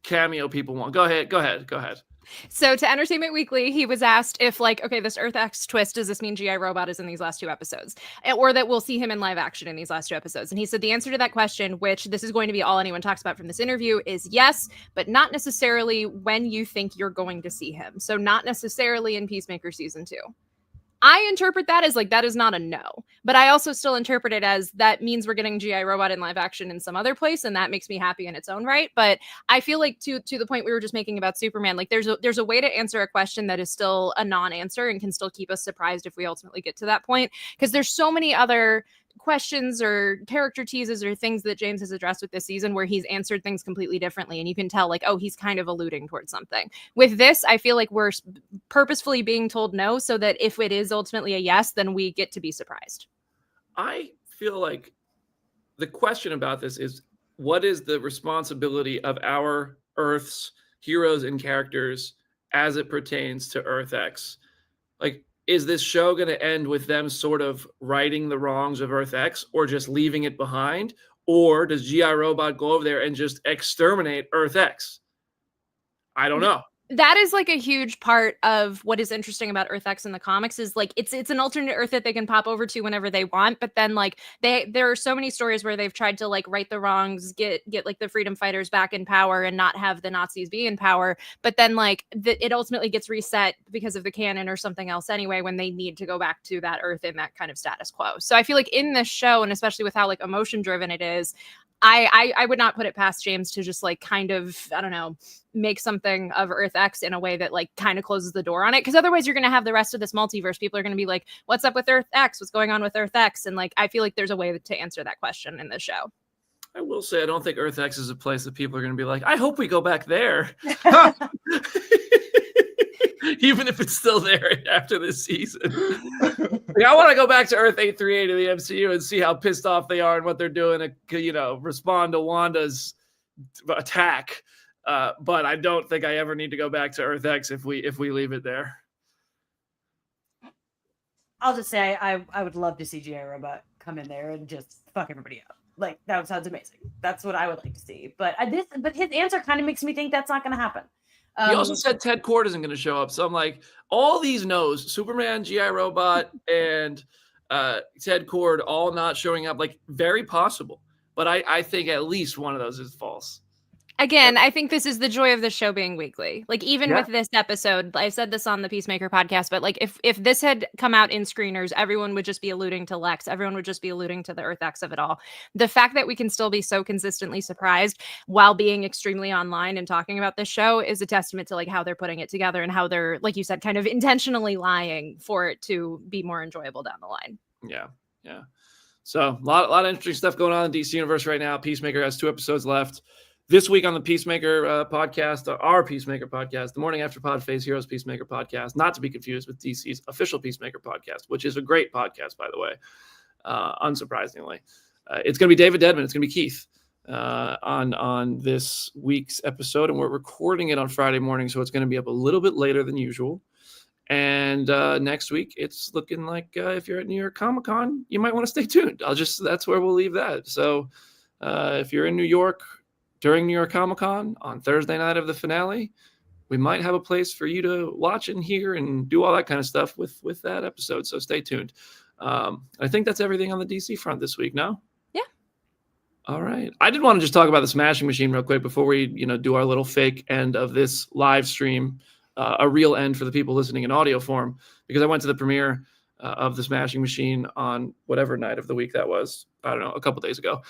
cameo people want. Go ahead. So to Entertainment Weekly, he was asked if like, okay, this Earth X twist, does this mean G.I. Robot is in these last 2 episodes? Or that we'll see him in live action in these last 2 episodes? And he said the answer to that question, which this is going to be all anyone talks about from this interview, is yes, but not necessarily when you think you're going to see him. So not necessarily in Peacemaker season 2. I interpret that as like, that is not a no, but I also still interpret it as that means we're getting G.I. Robot in live action in some other place, and that makes me happy in its own right. But I feel like to the point we were just making about Superman, like there's a way to answer a question that is still a non-answer and can still keep us surprised if we ultimately get to that point, because there's so many other questions or character teases or things that James has addressed with this season where he's answered things completely differently, and you can tell like, oh, he's kind of alluding towards something. With this, I feel like we're purposefully being told no, so that if it is ultimately a yes, then we get to be surprised. I feel like the question about this is, what is the responsibility of our Earth's heroes and characters as it pertains to Earth X? Like, is this show going to end with them sort of righting the wrongs of Earth X, or just leaving it behind? Or does G.I. Robot go over there and just exterminate Earth X? I don't know. That is like a huge part of what is interesting about Earth X in the comics, is like it's an alternate Earth that they can pop over to whenever they want. But then like there are so many stories where they've tried to like right the wrongs, get like the freedom fighters back in power and not have the Nazis be in power. But then like it ultimately gets reset because of the canon or something else anyway, when they need to go back to that Earth in that kind of status quo. So I feel like in this show, and especially with how like emotion driven it is, I would not put it past James to just like kind of, I don't know, make something of Earth X in a way that like kind of closes the door on it. Because otherwise you're going to have the rest of this multiverse. People are going to be like, what's up with Earth X? What's going on with Earth X? And like, I feel like there's a way to answer that question in this show. I will say, I don't think Earth X is a place that people are going to be like, I hope we go back there. Even if it's still there after this season. Like, I want to go back to Earth 838 of the MCU and see how pissed off they are and what they're doing to, you know, respond to Wanda's attack. But I don't think I ever need to go back to Earth X if we leave it there. I'll just say I would love to see G.I. Robot come in there and just fuck everybody up. Like, that sounds amazing. That's what I would like to see. But his answer kind of makes me think that's not going to happen. He also said Ted Kord isn't going to show up. So I'm like, all these no's, Superman, G.I. Robot, and Ted Kord all not showing up, like, very possible. But I think at least one of those is false. Again, I think this is the joy of the show being weekly. Like, even with this episode, I said this on the Peacemaker podcast, but like if this had come out in screeners, everyone would just be alluding to Lex. Everyone would just be alluding to the Earth X of it all. The fact that we can still be so consistently surprised while being extremely online and talking about this show is a testament to like how they're putting it together and how they're, like you said, kind of intentionally lying for it to be more enjoyable down the line. Yeah. So a lot of interesting stuff going on in DC Universe right now. Peacemaker has 2 episodes left. This week on the Peacemaker podcast, our Peacemaker podcast, the Morning After Pod Phase Heroes Peacemaker podcast, not to be confused with DC's official Peacemaker podcast, which is a great podcast, by the way, unsurprisingly. It's going to be David Dedman. It's going to be Keith on this week's episode, and we're recording it on Friday morning, so it's going to be up a little bit later than usual. And next week, it's looking like if you're at New York Comic Con, you might want to stay tuned. That's where we'll leave that. So if you're in New York during New York Comic Con on Thursday night of the finale, we might have a place for you to watch and hear and do all that kind of stuff with that episode. So stay tuned. I think that's everything on the DC front this week. No? Yeah. All right. I did want to just talk about the Smashing Machine real quick before we, do our little fake end of this live stream. A real end for the people listening in audio form, because I went to the premiere of the Smashing Machine on whatever night of the week that was. I don't know, a couple days ago.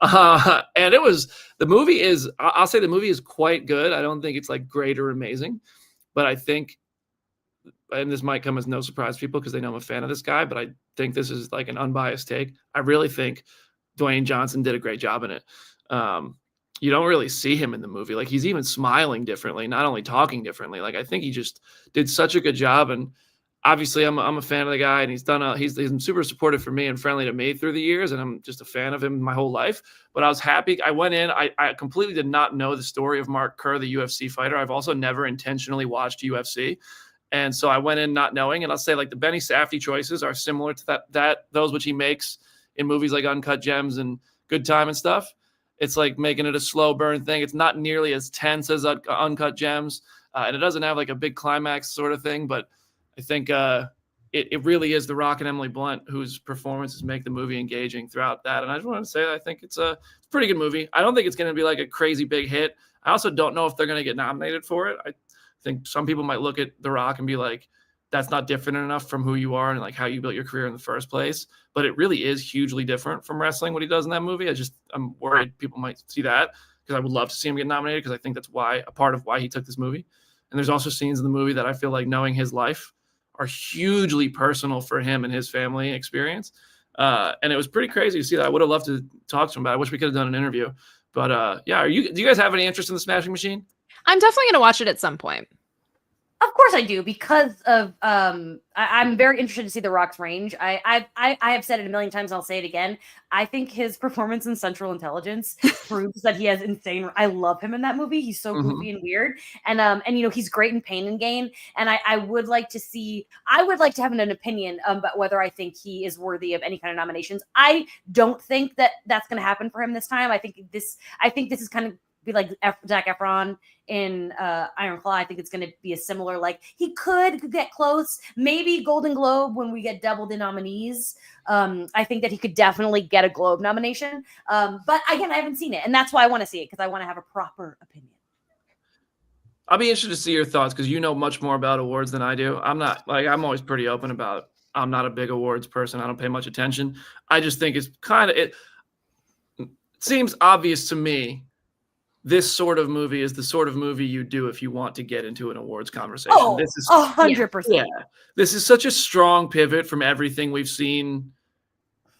And I'll say the movie is quite good. I don't think it's like great or amazing, but I think, and this might come as no surprise to people because they know I'm a fan of this guy, but I think this is like an unbiased take. I really think Dwayne Johnson did a great job in it. You don't really see him in the movie. Like, he's even smiling differently, not only talking differently. Like, I think he just did such a good job. And obviously I'm a fan of the guy, and he's been super supportive for me and friendly to me through the years. And I'm just a fan of him my whole life, but I was happy. I went in, I completely did not know the story of Mark Kerr, the UFC fighter. I've also never intentionally watched UFC. And so I went in not knowing, and I'll say like the Benny Safdie choices are similar to those which he makes in movies like Uncut Gems and Good Time and stuff. It's like making it a slow burn thing. It's not nearly as tense as Uncut Gems. And it doesn't have like a big climax sort of thing, but I think it really is The Rock and Emily Blunt whose performances make the movie engaging throughout that. And I just wanted to say that I think it's a pretty good movie. I don't think it's going to be like a crazy big hit. I also don't know if they're going to get nominated for it. I think some people might look at The Rock and be like, that's not different enough from who you are and like how you built your career in the first place. But it really is hugely different from wrestling, what he does in that movie. I'm worried people might see that, because I would love to see him get nominated, because I think that's a part of why he took this movie. And there's also scenes in the movie that I feel like, knowing his life, are hugely personal for him and his family experience. And it was pretty crazy to see that. I would have loved to talk to him about it. I wish we could have done an interview. But do you guys have any interest in the Smashing Machine? I'm definitely going to watch it at some point. Of course I do, because of I'm very interested to see The Rock's range. I have said it a million times, and I'll say it again. I think his performance in Central Intelligence proves that he has insane. I love him in that movie. He's so goofy and weird, and he's great in Pain and Gain. And I would like to have an opinion about whether I think he is worthy of any kind of nominations. I don't think that that's going to happen for him this time. I think this is kind of be like Zac Efron in Iron Claw. I think it's going to be a similar, like, he could get close, maybe Golden Globe when we get doubled in nominees. I think that he could definitely get a Globe nomination. But again, I haven't seen it, and that's why I want to see it, because I want to have a proper opinion. I'll be interested to see your thoughts, because you know much more about awards than I do. I'm always pretty open about, I'm not a big awards person. I don't pay much attention. I just think it seems obvious to me. This sort of movie is the sort of movie you do if you want to get into an awards conversation. Oh, this is 100%. Yeah. This is such a strong pivot from everything we've seen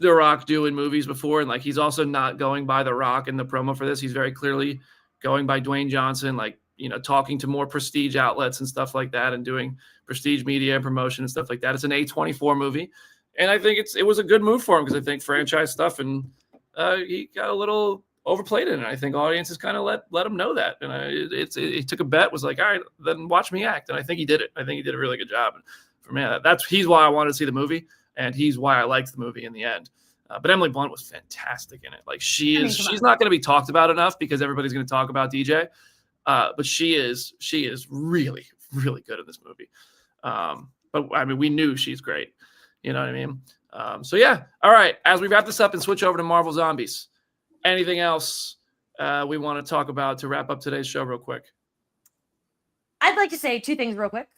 The Rock do in movies before. And like, he's also not going by The Rock in the promo for this. He's very clearly going by Dwayne Johnson, like, talking to more prestige outlets and stuff like that, and doing prestige media and promotion and stuff like that. It's an A24 movie. And I think it was a good move for him, because I think franchise stuff, and he got a little overplayed it, and I think audiences kind of let him know that. And it took a bet, was like, all right, then watch me act. And I think he did it. I think he did a really good job. And for me, he's why I wanted to see the movie, and he's why I liked the movie in the end. But Emily Blunt was fantastic in it. Like, she's not going to be talked about enough, because everybody's going to talk about DJ. But she is really, really good in this movie. But I mean, we knew she's great. You know what I mean? So yeah. All right. As we wrap this up and switch over to Marvel Zombies, anything else we want to talk about to wrap up today's show real quick? I'd like to say two things real quick.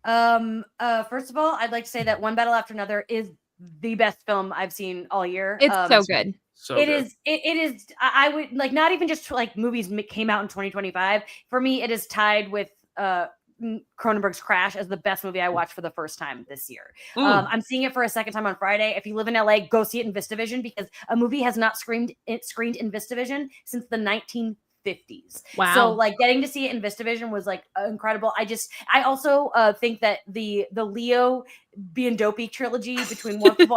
First of all, I'd like to say that One Battle After Another is the best film I've seen all year. It's so good. So it good. is. It is. I would like, not even just like movies came out in 2025. For me, it is tied with Cronenberg's Crash as the best movie I watched for the first time this year. I'm seeing it for a second time on Friday. If you live in LA, go see it in VistaVision, because a movie has not screened in VistaVision since the 1950s. Wow. So like, getting to see it in VistaVision was like incredible. I also think that the Leo being dopey trilogy between Wolf of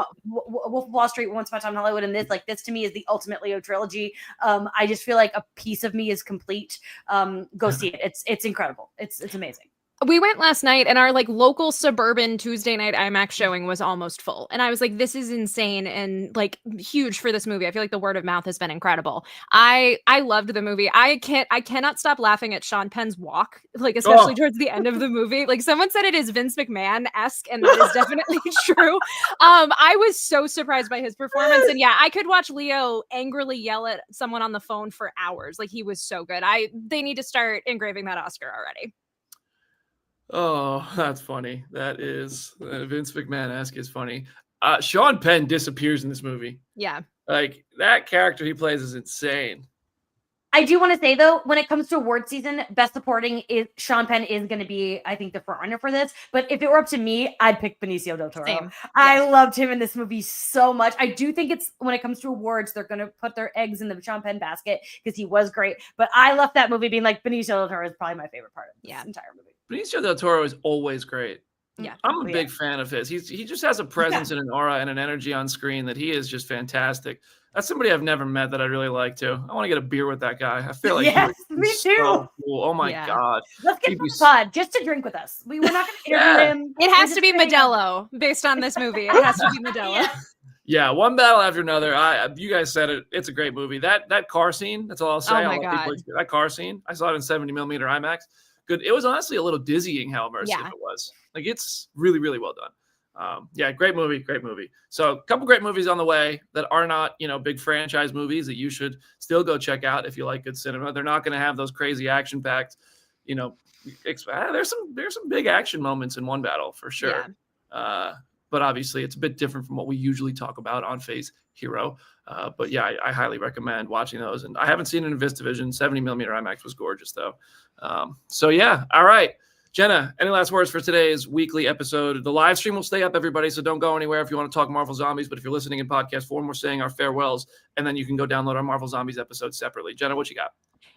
Wall Street, Once Upon a Time in Hollywood, and this to me is the ultimate Leo trilogy. I just feel like a piece of me is complete. Go see it. It's incredible. It's amazing. We went last night and our like local suburban Tuesday night IMAX showing was almost full. And I was like, this is insane and like huge for this movie. I feel like the word of mouth has been incredible. I loved the movie. I cannot stop laughing at Sean Penn's walk, like especially towards the end of the movie. Like someone said it is Vince McMahon-esque, and that is definitely true. I was so surprised by his performance. And yeah, I could watch Leo angrily yell at someone on the phone for hours. Like he was so good. They need to start engraving that Oscar already. Oh, that's funny. That is Vince McMahon-esque is funny. Sean Penn disappears in this movie. Yeah. Like that character he plays is insane. I do want to say though, when it comes to award season, Best Supporting is Sean Penn is going to be, I think, the front runner for this. But if it were up to me, I'd pick Benicio del Toro. Same. I loved him in this movie so much. I do think it's when it comes to awards, they're going to put their eggs in the Sean Penn basket because he was great. But I left that movie being like Benicio del Toro is probably my favorite part of this entire movie. Benicio del Toro is always great. Yeah, I'm a big fan of his. He just has a presence and an aura and an energy on screen that he is just fantastic. That's somebody I've never met that I really like too. I want to get a beer with that guy. I feel like me too. So cool. Oh my god. Let's get him on the pod just to drink with us. We're not going to interview him. It has to be Modelo based on this movie. It has to be Modelo. Yeah, one battle after another. You guys said it. It's a great movie. That car scene. That's all I'll say. Oh my god. That car scene. I saw it in 70mm IMAX. Good. It was honestly a little dizzying how immersive it was. Like it's really, really well done. Yeah, great movie. So a couple great movies on the way that are not, big franchise movies that you should still go check out if you like good cinema. They're not going to have those crazy action-packed, there's some big action moments in One Battle for sure. Yeah. But obviously it's a bit different from what we usually talk about on Phase Hero. But yeah, I highly recommend watching those. And I haven't seen it in VistaVision. 70mm IMAX was gorgeous though. So yeah, all right. Jenna, any last words for today's weekly episode? The live stream will stay up, everybody, so don't go anywhere if you want to talk Marvel Zombies. But if you're listening in podcast form, we're saying our farewells, and then you can go download our Marvel Zombies episode separately. Jenna, what you got?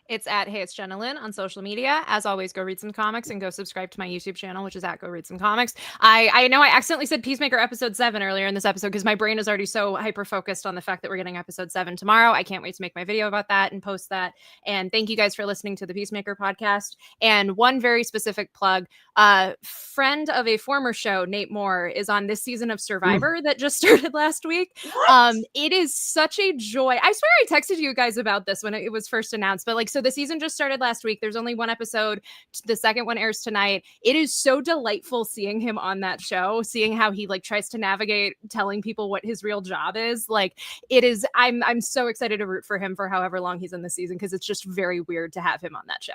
It's at Hey It's Jenna Lynn on social media. As always, go read some comics and go subscribe to my YouTube channel, which is at Go Read Some Comics. I know I accidentally said Peacemaker episode 7 earlier in this episode because my brain is already so hyper focused on the fact that we're getting episode 7 tomorrow. I can't wait to make my video about that and post that. And thank you guys for listening to the Peacemaker podcast. And one very specific plug, friend of a former show, Nate Moore, is on this season of Survivor that just started last week. It is such a joy. I swear I texted you guys about this when it was first announced, but so the season just started last week. There's only one episode. The second one airs tonight. It is so delightful seeing him on that show, seeing how he tries to navigate telling people what his real job is. It is, I'm so excited to root for him for however long he's in the season because it's just very weird to have him on that show.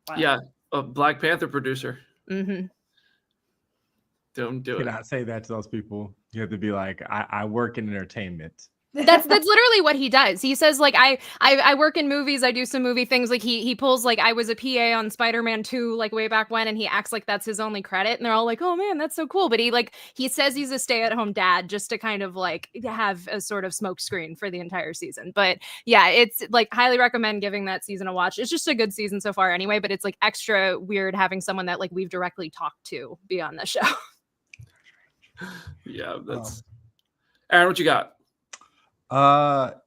Wow. Yeah, a Black Panther producer. Mm-hmm. Don't do it. You cannot say that to those people. You have to be like, I work in entertainment. That's literally what he does. He says I work in movies. I do some movie things. He pulls I was a PA on Spider-Man 2 way back when, and he acts like that's his only credit. And they're all like, oh man, that's so cool. But he says he's a stay-at-home dad just to kind of have a sort of smokescreen for the entire season. But yeah, it's highly recommend giving that season a watch. It's just a good season so far anyway. But it's extra weird having someone that we've directly talked to be on the show. Yeah, that's Aaron. What you got?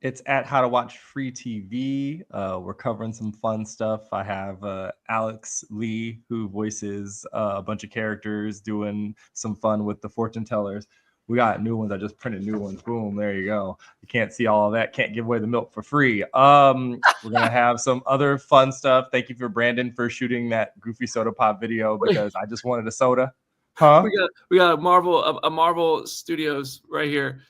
It's at How to Watch Free TV. We're covering some fun stuff. I have Alex Lee, who voices a bunch of characters, doing some fun with the fortune tellers. We got new ones. I just printed new ones. Boom, there you go. You can't see all of that. Can't give away the milk for free. We're gonna have some other fun stuff. Thank you for Brandon for shooting that Goofy Soda Pop video because I just wanted a soda. Huh? We got a Marvel Studios right here.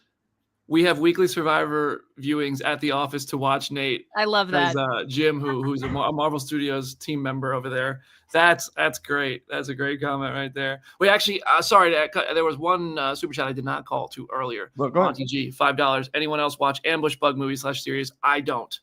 We have weekly Survivor viewings at the office to watch Nate. I love that. Jim, who's a Marvel Studios team member over there. That's great. That's a great comment right there. We actually, sorry, there was one super chat I did not call to earlier. Look, go ahead. Monty G, $5. Anyone else watch Ambush Bug movie / series? I don't.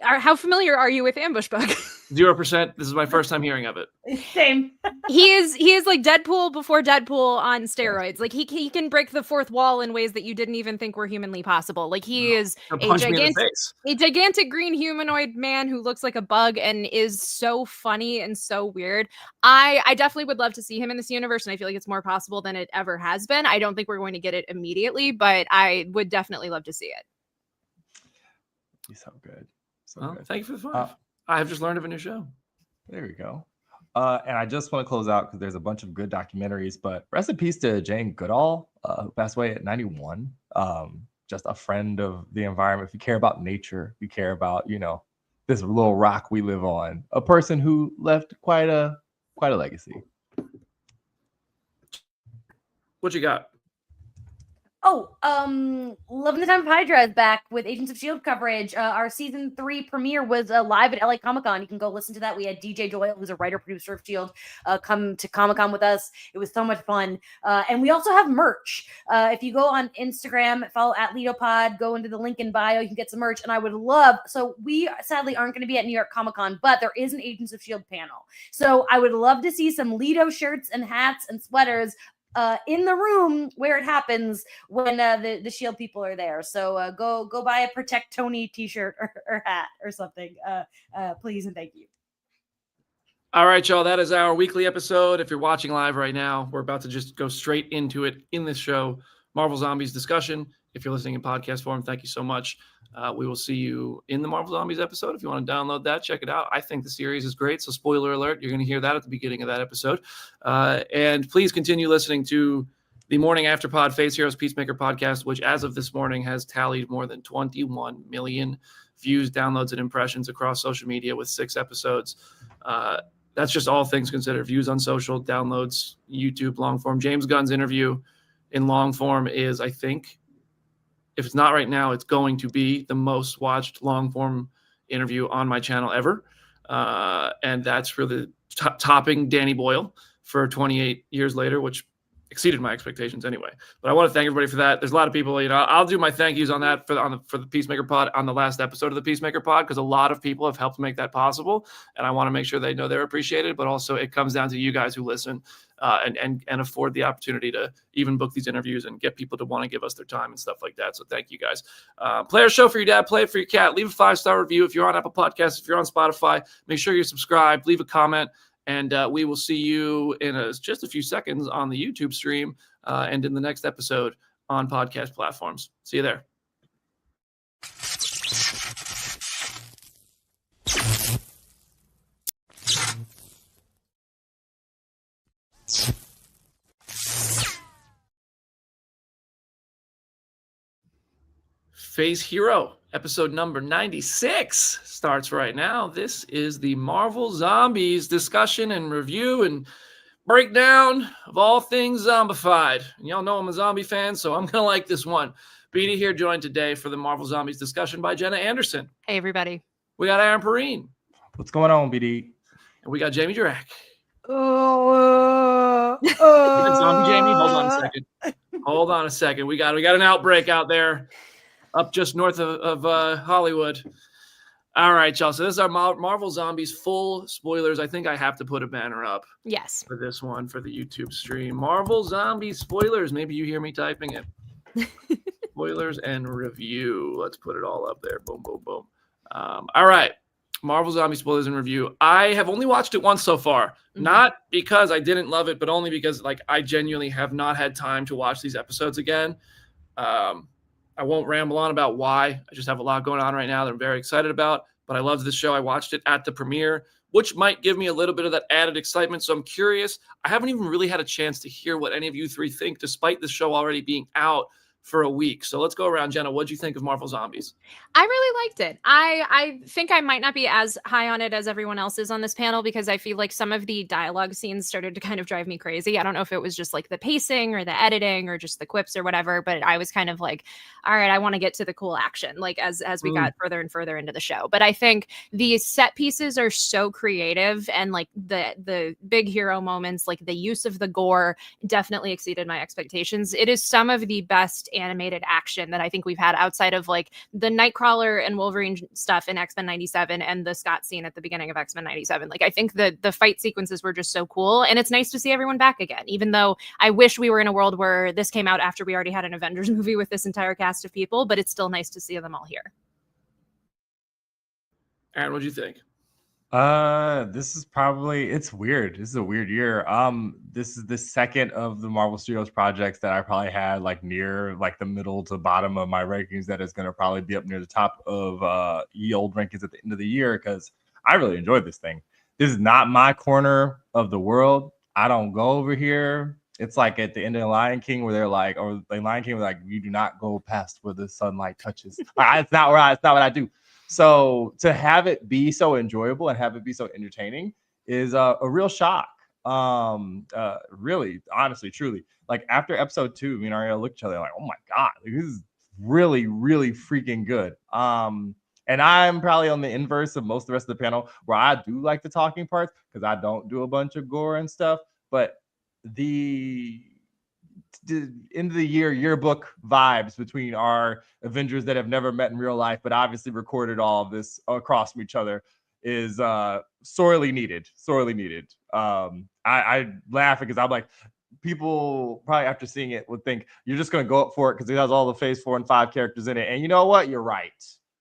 How familiar are you with Ambush Bug? 0%. This is my first time hearing of it. Same. He is like Deadpool before Deadpool on steroids. He can break the fourth wall in ways that you didn't even think were humanly possible. He is a gigantic green humanoid man who looks like a bug and is so funny and so weird. I definitely would love to see him in this universe, and I feel like it's more possible than it ever has been. I don't think we're going to get it immediately, but I would definitely love to see it. He's so good. Thank you for the fun. I have just learned of a new show. There we go. And I just want to close out because there's a bunch of good documentaries, but rest in peace to Jane Goodall, who passed away at 91. Just a friend of the environment. If you care about nature, if you care about, this little rock we live on, a person who left quite a legacy. What you got? Oh, Loving the Time of Hydra is back with Agents of S.H.I.E.L.D. coverage. Our season 3 premiere was live at LA Comic-Con. You can go listen to that. We had DJ Doyle, who's a writer-producer of S.H.I.E.L.D., come to Comic-Con with us. It was so much fun. And we also have merch. If you go on Instagram, follow @LitoPod, go into the link in bio, you can get some merch. And I would love, so we sadly aren't going to be at New York Comic-Con, but there is an Agents of S.H.I.E.L.D. panel. So I would love to see some Lito shirts and hats and sweaters in the room where it happens when the S.H.I.E.L.D. people are there. So go buy a Protect Tony t-shirt or hat or something, please and thank you. All right, y'all, that is our weekly episode. If you're watching live right now, we're about to just go straight into it in this show, Marvel Zombies discussion. If you're listening in podcast form, thank you so much. We will see you in the Marvel Zombies episode. If you want to download that, check it out. I think the series is great. So spoiler alert, you're going to hear that at the beginning of that episode. And please continue listening to the Morning After Pod Face Heroes Peacemaker podcast, which as of this morning has tallied more than 21 million views, downloads, and impressions across social media with 6 episodes. That's just all things considered. Views on social, downloads, YouTube, long form. James Gunn's interview in long form is, I think, if it's not right now, it's going to be the most watched long form interview on my channel ever. And that's really topping Danny Boyle for 28 years later, which exceeded my expectations anyway. But I want to thank everybody for that. There's a lot of people, I'll do my thank yous on that for the Peacemaker Pod on the last episode of the Peacemaker Pod, because a lot of people have helped make that possible. And I want to make sure they know they're appreciated, but also it comes down to you guys who listen and afford the opportunity to even book these interviews and get people to want to give us their time and stuff like that. So thank you guys. Play our show for your dad, play it for your cat, leave a 5-star review. If you're on Apple Podcasts, if you're on Spotify, make sure you're subscribed, leave a comment. And we will see you in just a few seconds on the YouTube stream and in the next episode on podcast platforms. See you there. Phase Hero, episode number 96 starts right now. This is the Marvel Zombies discussion and review and breakdown of all things zombified. And y'all know I'm a zombie fan, so I'm going to like this one. Beatty here, joined today for the Marvel Zombies discussion by Jenna Anderson. Hey, everybody. We got Aaron Perrine. What's going on, BD? And we got Jamie Durack. Zombie Jamie, hold on a second. We got an outbreak out there up just north of Hollywood. All right, y'all. So this is our Marvel Zombies full spoilers. I think I have to put a banner up. Yes. For this one, for the YouTube stream. Marvel Zombies spoilers. Maybe you hear me typing it. Spoilers and review. Let's put it all up there. Boom, boom, boom. All right. Marvel Zombie spoilers and review. I have only watched it once so far. Mm-hmm. Not because I didn't love it, but only because I genuinely have not had time to watch these episodes again. I won't ramble on about why. I just have a lot going on right now that I'm very excited about. But I loved this show. I watched it at the premiere, which might give me a little bit of that added excitement. So I'm curious. I haven't even really had a chance to hear what any of you three think, despite the show already being out for a week. So let's go around. Jenna, what'd you think of Marvel Zombies? I really liked it. I think I might not be as high on it as everyone else is on this panel, because I feel like some of the dialogue scenes started to kind of drive me crazy. I don't know if it was just like the pacing or the editing or just the quips or whatever, but I was kind of like, all right, I want to get to the cool action, like as we got further and further into the show. But I think the set pieces are so creative, and like the big hero moments, like the use of the gore definitely exceeded my expectations. It is some of the best animated action that I think we've had outside of like the Nightcrawler and Wolverine stuff in X-Men 97 and the Scott scene at the beginning of X-Men 97. Like, I think the fight sequences were just so cool, and it's nice to see everyone back again, even though I wish we were in a world where this came out after we already had an Avengers movie with this entire cast of people, but it's still nice to see them all here. Aaron, what'd you think? This is probably, it's weird. This is a weird year. This is the second of the Marvel Studios projects that I probably had like near like the middle to bottom of my rankings that is going to probably be up near the top of ye old rankings at the end of the year, because I really enjoyed this thing. is not my corner of the world. I don't go over here. It's like at the end of the Lion King where they're like, or the Lion King was like, you do not go past where the sunlight touches. It's not what I do. So to have it be so enjoyable and have it be so entertaining is a real shock. Really, honestly, truly. Like after episode 2, me and Ariel looked at each other like, oh my God, like, this is really, really freaking good. And I'm probably on the inverse of most of the rest of the panel where I do like the talking parts because I don't do a bunch of gore and stuff. But the end of the year yearbook vibes between our Avengers that have never met in real life, but obviously recorded all of this across from each other is sorely needed. I laugh because I'm like, people probably after seeing it would think you're just going to go up for it because it has all the phase 4 and 5 characters in it. And you know what? You're right.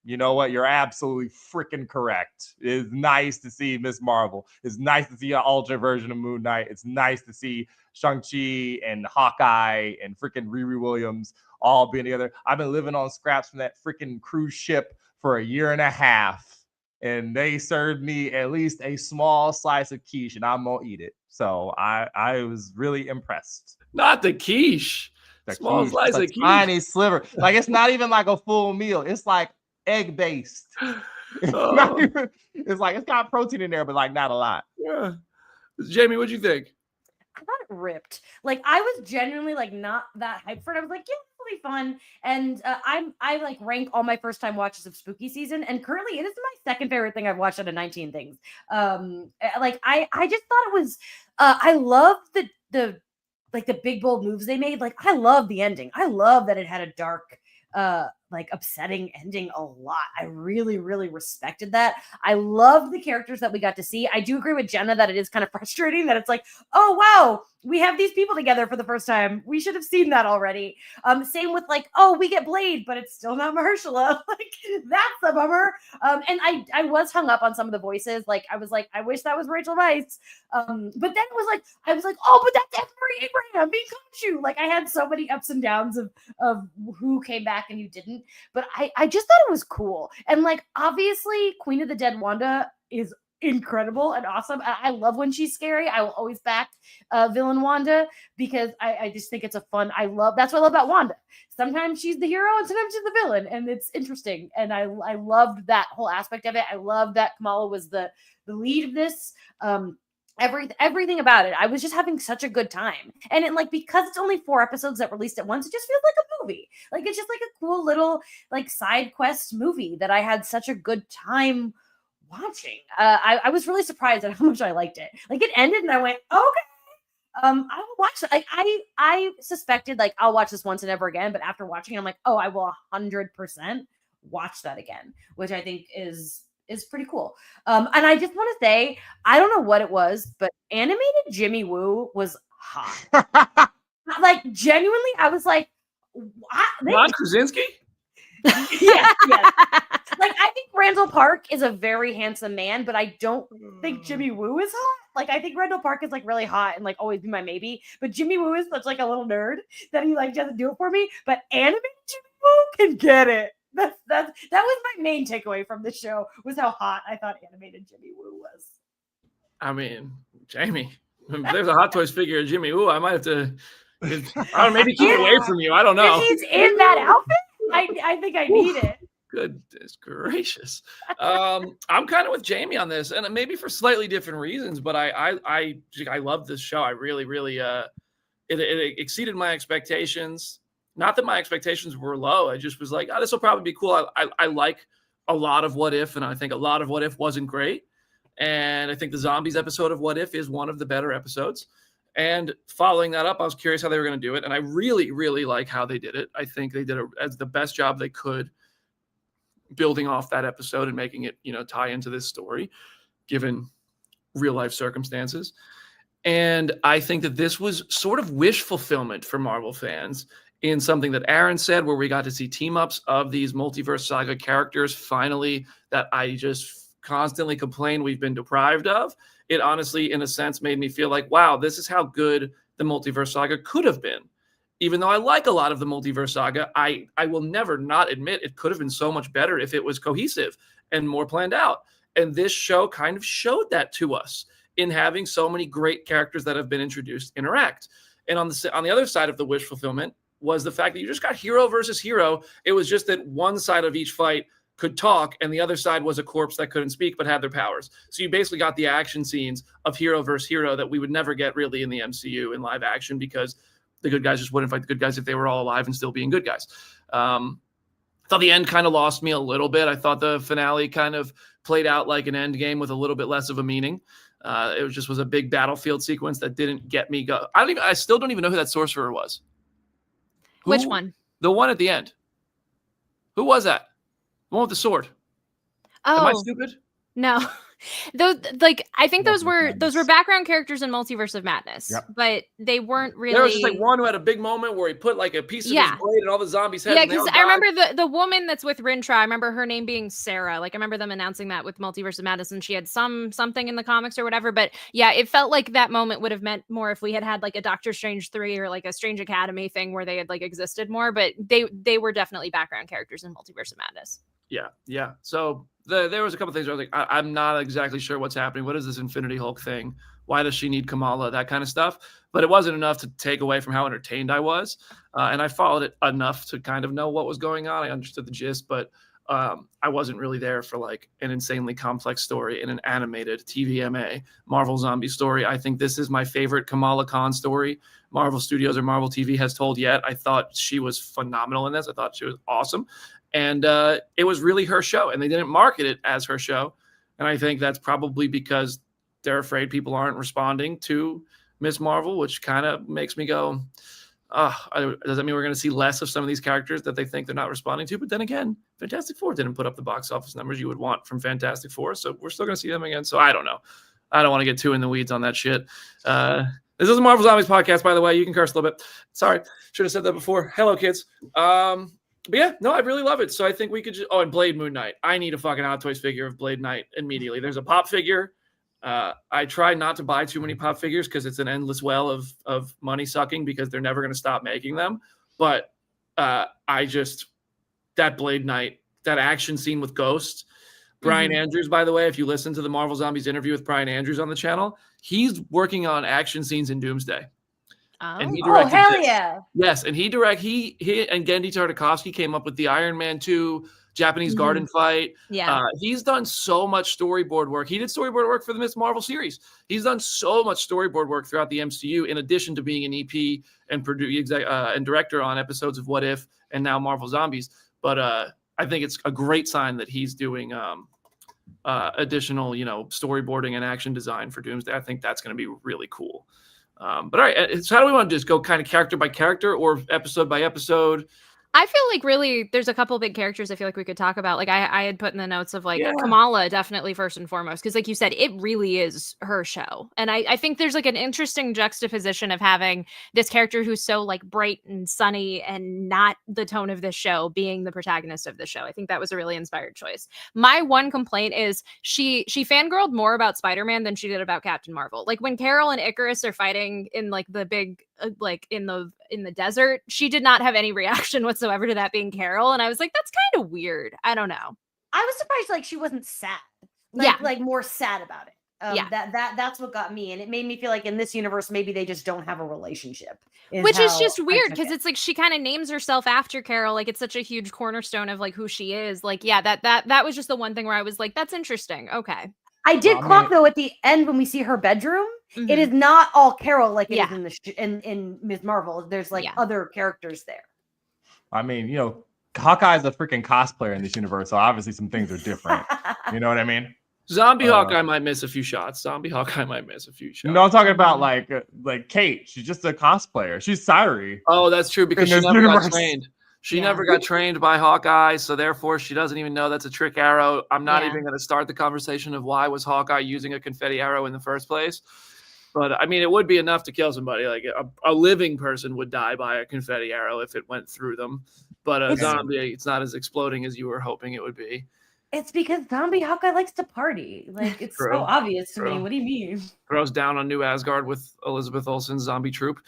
You know what? You're absolutely freaking correct. It's nice to see Miss Marvel. It's nice to see an alternate version of Moon Knight. It's nice to see Shang-Chi and Hawkeye and freaking Riri Williams all being together. I've been living on scraps from that freaking cruise ship for a year and a half. And they served me at least a small slice of quiche, and I'm gonna eat it. So I was really impressed. Not the quiche. The Small quiche, slice a of quiche. tiny sliver. Like it's not even like a full meal. It's like egg based. It's like it's got protein in there, but like not a lot. Yeah. Jamie, what'd you think? I thought it ripped. Like I was genuinely like not that hyped for it. I was like, yeah, it'll be fun. And I like rank all my first time watches of spooky season, and currently it is my second favorite thing I've watched out of 19 things. Like I just thought it was. I love the like the big bold moves they made. Like I love the ending. I love that it had a dark like upsetting ending a lot. I really, really respected that. I love the characters that we got to see. I do agree with Jenna that it is kind of frustrating that it's like, oh wow, we have these people together for the first time. We should have seen that already. Same with like, oh, we get Blade, but it's still not Mahershala. Like that's a bummer. And I was hung up on some of the voices. Like I was like, I wish that was Rachel Weisz. But then it was like, I was like, oh, but that's Emery Abraham being Khonshu. Like I had so many ups and downs of who came back and who didn't. But I just thought it was cool. And like obviously Queen of the Dead Wanda is incredible and awesome. I love when she's scary. I will always back villain Wanda because I just think it's a fun. That's what I love about Wanda. Sometimes she's the hero and sometimes she's the villain, and it's interesting. And I loved that whole aspect of it. I love that Kamala was the lead of this. Everything about it. I was just having such a good time. And it like because it's only 4 episodes that released at once, it just feels like a movie. Like it's just like a cool little like side quest movie that I had such a good time watching. I was really surprised at how much I liked it. Like it ended and I went, okay. I will watch it. Like I suspected like I'll watch this once and never again, but after watching it, I'm like, oh, I will 100% watch that again, which I think is pretty cool. And I just want to say, I don't know what it was, but animated Jimmy Woo was hot. Like genuinely, I was like, Ron Krasinski? yes. Like I think Randall Park is a very handsome man, but I don't think Jimmy Woo is hot. Like I think Randall Park is like really hot and like always be my maybe, but Jimmy Woo is such like a little nerd that he like doesn't do it for me. But animated Jimmy Woo can get it. That was my main takeaway from the show was how hot I thought animated Jimmy Woo was. I mean, Jamie, if there's a Hot Toys figure of Jimmy Woo, I might have to maybe keep it away from you. I don't know. If he's in that outfit, I think I need it. Goodness gracious. I'm kind of with Jamie on this, and maybe for slightly different reasons, but I love this show. I really, really it exceeded my expectations. Not that my expectations were low. I just was like, oh, this will probably be cool. I like a lot of What If, and I think a lot of What If wasn't great. And I think the zombies episode of What If is one of the better episodes. And following that up, I was curious how they were going to do it. And I really, really like how they did it. I think they did it as the best job they could building off that episode and making it, tie into this story, given real life circumstances. And I think that this was sort of wish fulfillment for Marvel fans in something that Aaron said, where we got to see team ups of these multiverse saga characters finally that I just constantly complain we've been deprived of. It honestly, in a sense, made me feel like, wow, this is how good the multiverse saga could have been. Even though I like a lot of the multiverse saga, I will never not admit it could have been so much better if it was cohesive and more planned out. And this show kind of showed that to us in having so many great characters that have been introduced interact. And on the other side of the wish fulfillment was the fact that you just got hero versus hero. It was just that one side of each fight could talk and the other side was a corpse that couldn't speak but had their powers. So you basically got the action scenes of hero versus hero that we would never get really in the MCU in live action, because the good guys just wouldn't fight the good guys if they were all alive and still being good guys. I thought the end kind of lost me a little bit. I thought the finale kind of played out like an end game with a little bit less of a meaning. It was a big battlefield sequence that didn't get me go. I still don't even know who that sorcerer was. Which one? The one at the end. Who was that? The one with the sword. Am I Oh, stupid? no. Those, like, I think those were Madness. background characters in Multiverse of Madness, Yep. but they weren't really. There was just like one who had a big moment where he put like a piece of Yeah. his blade and all the zombies' heads. Yeah, and they because all I died. remember the woman that's with Rintra. I remember her name being Sarah. Like, I remember them announcing that with Multiverse of Madness, and she had something in the comics or whatever. But yeah, it felt like that moment would have meant more if we had like a Doctor Strange 3 or like a Strange Academy thing where they had like existed more. But they were definitely background characters in Multiverse of Madness. Yeah. So there was a couple things where I was like, I'm not exactly sure what's happening. What is this Infinity Hulk thing? Why does she need Kamala? That kind of stuff. But it wasn't enough to take away from how entertained I was. And I followed it enough to kind of know what was going on. I understood the gist, but I wasn't really there for like an insanely complex story in an animated TVMA Marvel zombie story. I think this is my favorite Kamala Khan story Marvel Studios or Marvel TV has told yet. I thought she was phenomenal in this. I thought she was awesome. And it was really her show, and they didn't market it as her show. And I think that's probably because they're afraid people aren't responding to Miss Marvel, which kind of makes me go, does that mean we're going to see less of some of these characters that they think they're not responding to? But then again, Fantastic Four didn't put up the box office numbers you would want from Fantastic Four, so we're still going to see them again. So I don't know. I don't want to get too in the weeds on that shit. This is a Marvel Zombies podcast, by the way. You can curse a little bit. Sorry. Should have said that before. Hello, kids. But yeah, no, I really love it. So I think we could just, and Blade Moon Knight. I need a fucking Hot Toys figure of Blade Knight immediately. There's a pop figure. I try not to buy too many pop figures because it's an endless well of money sucking because they're never going to stop making them. But that Blade Knight, that action scene with Ghost, Brian Andrews, by the way, if you listen to the Marvel Zombies interview with Brian Andrews on the channel, he's working on action scenes in Doomsday. And he directed hell this. yeah. Yes, and he and Genndy Tartakovsky came up with the Iron Man 2 Japanese garden fight. Yeah. He's done so much storyboard work. He did storyboard work for the Miss Marvel series. He's done so much storyboard work throughout the MCU, in addition to being an EP and and director on episodes of What If and now Marvel Zombies. But I think it's a great sign that he's doing additional, storyboarding and action design for Doomsday. I think that's going to be really cool. But all right, so how do we want to just go kind of character by character or episode by episode? I feel like really there's a couple big characters I feel like we could talk about. Like I had put in the notes of like Kamala definitely first and foremost, because like you said, it really is her show. And I think there's like an interesting juxtaposition of having this character who's so like bright and sunny and not the tone of this show being the protagonist of the show. I think that was a really inspired choice. My one complaint is she fangirled more about Spider-Man than she did about Captain Marvel. Like when Carol and Icarus are fighting in like the big like in the desert, she did not have any reaction whatsoever to that being Carol, and I was like, that's kind of weird. I don't know. I was surprised like she wasn't sad. Like more sad about it. That's what got me, and it made me feel like in this universe maybe they just don't have a relationship, which is just weird because it's like she kind of names herself after Carol. Like it's such a huge cornerstone of like who she is. Like that was just the one thing where I was like, that's interesting. Okay. I did clock though at the end when we see her bedroom, it is not all Carol like it is in Ms. Marvel. There's like other characters there. I mean, Hawkeye's a freaking cosplayer in this universe, so obviously some things are different. You know what I mean? Zombie Hawkeye might miss a few shots. No, I'm talking about like Kate. She's just a cosplayer. She's Siri. Oh, that's true, because she never got trained. She never got trained by Hawkeye, so therefore she doesn't even know that's a trick arrow. I'm not even going to start the conversation of why was Hawkeye using a confetti arrow in the first place. But I mean, it would be enough to kill somebody. Like a living person would die by a confetti arrow if it went through them. But a zombie, it's not as exploding as you were hoping it would be. It's because zombie Hawkeye likes to party. Like it's so obvious to me. What do you mean? Throws down on New Asgard with Elizabeth Olsen's zombie troop.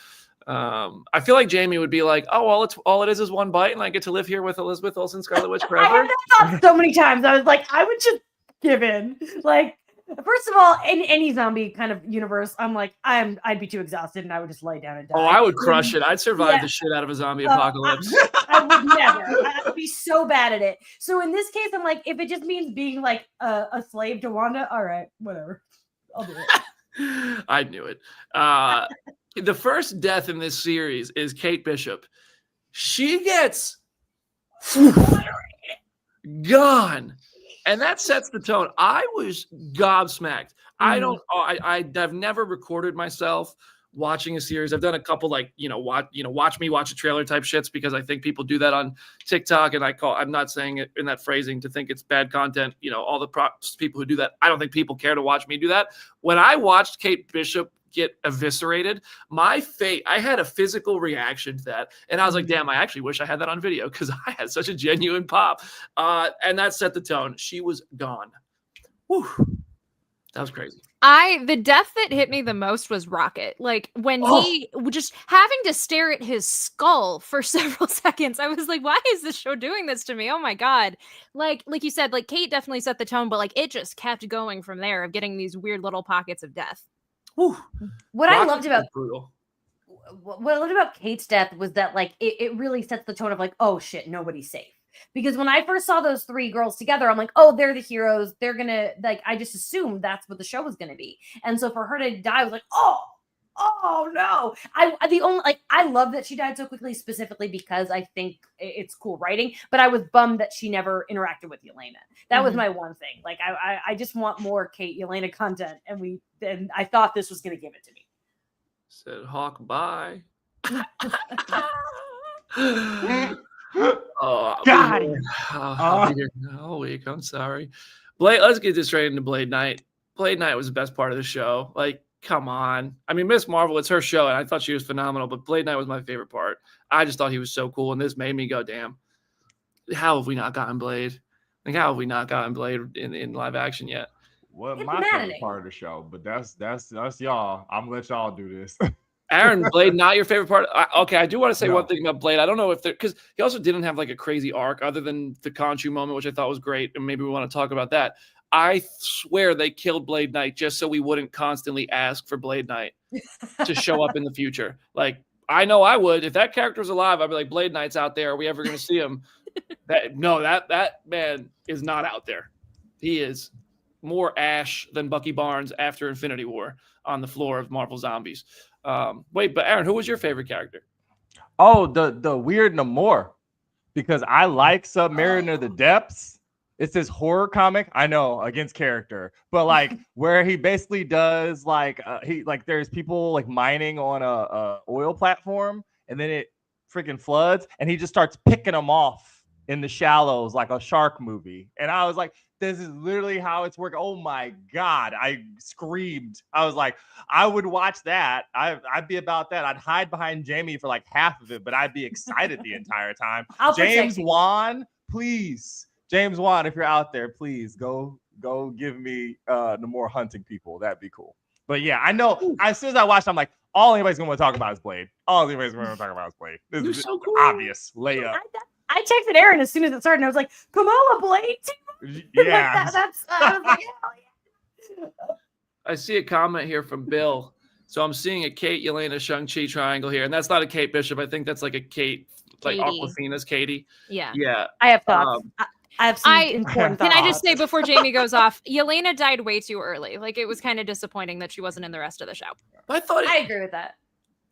I feel like Jamie would be like, "Oh, all it is one bite, and I get to live here with Elizabeth Olsen, Scarlet Witch forever." I had that thought so many times. I was like, I would just give in. Like, first of all, in any zombie kind of universe, I'm like, I'd be too exhausted and I would just lay down and die. Oh, I would crush it. I'd survive the shit out of a zombie apocalypse. I would never. I'd be so bad at it. So in this case, I'm like, if it just means being like a slave to Wanda, all right, whatever. I'll do it. I knew it. The first death in this series is Kate Bishop. She gets gone. And that sets the tone. I was gobsmacked. I've never recorded myself watching a series. I've done a couple watch me watch a trailer type shits because I think people do that on TikTok, and I'm not saying it in that phrasing to think it's bad content. All the people who do that, I don't think people care to watch me do that. When I watched Kate Bishop get eviscerated, I had a physical reaction to that, and I was like, damn, I actually wish I had that on video because I had such a genuine pop, and that set the tone. She was gone. Whew. That was crazy. The death that hit me the most was Rocket. Like when he just having to stare at his skull for several seconds. I was like, why is this show doing this to me? Oh my God. Like you said, like Kate definitely set the tone, but like it just kept going from there of getting these weird little pockets of death. Whew. What I loved about Kate's death was that like it really sets the tone of like, oh shit, nobody's safe. Because when I first saw those three girls together, I'm like, oh, they're the heroes. They're gonna I just assumed that's what the show was gonna be. And so for her to die, I was like, oh no. I love that she died so quickly, specifically because I think it's cool writing. But I was bummed that she never interacted with Yelena. That was my one thing. Like I just want more Kate Yelena content, and I thought this was gonna give it to me. Said Hawk bye. God, I'll be here all week. I'm sorry. Blade, let's get this straight into Blade Night. Blade Night was the best part of the show. Like, come on. I mean, Miss Marvel, it's her show, and I thought she was phenomenal, but Blade Night was my favorite part. I just thought he was so cool, and this made me go, damn. How have we not gotten Blade? Like, how have we not gotten Blade in live action yet? Well, my favorite part of the show, but that's y'all. I'm gonna let y'all do this. Aaron, Blade, not your favorite part? Okay, I do want to say one thing about Blade. I don't know if because he also didn't have like a crazy arc other than the Khonshu moment, which I thought was great, and maybe we want to talk about that. I swear they killed Blade Knight just so we wouldn't constantly ask for Blade Knight to show up in the future. Like, I know I would. If that character was alive, I'd be like, Blade Knight's out there. Are we ever going to see him? That man is not out there. He is more Ash than Bucky Barnes after Infinity War on the floor of Marvel Zombies. Wait, but Aaron, who was your favorite character? Oh, the weird Namor, because I like Submariner the Depths. It's this horror comic, I know, against character, but like where he basically does there's people like mining on a oil platform, and then it freaking floods, and he just starts picking them off in the shallows like a shark movie, and I was like, this is literally how it's working. Oh my God. I screamed. I was like, I would watch that. I'd be about that. I'd hide behind Jamie for like half of it, but I'd be excited the entire time. James Wan, please. James Wan, if you're out there, please go give me Namor hunting people. That'd be cool. But yeah, I know as soon as I watched, I'm like, all anybody's going to talk about is Blade. All anybody's going to talk about is Blade. This is so cool. Obvious layup. I texted Aaron as soon as it started, and I was like, Kamala Blade too. Yeah. I was like, hell yeah. I see a comment here from Bill. So I'm seeing a Kate, Yelena, Shang-Chi triangle here. And that's not a Kate Bishop. I think that's like a Kate, like Aquafina's Katie. Yeah. Yeah. I have thoughts. I have some important thoughts. Can I just say before Jamie goes off, Yelena died way too early. Like, it was kind of disappointing that she wasn't in the rest of the show. I agree with that.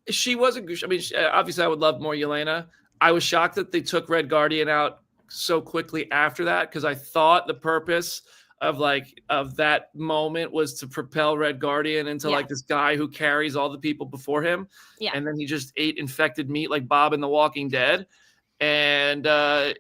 She wasn't. I mean, obviously, I would love more Yelena. I was shocked that they took Red Guardian out so quickly after that, because I thought the purpose of that moment was to propel Red Guardian into like this guy who carries all the people before him. Yeah. And then he just ate infected meat like Bob in The Walking Dead. And that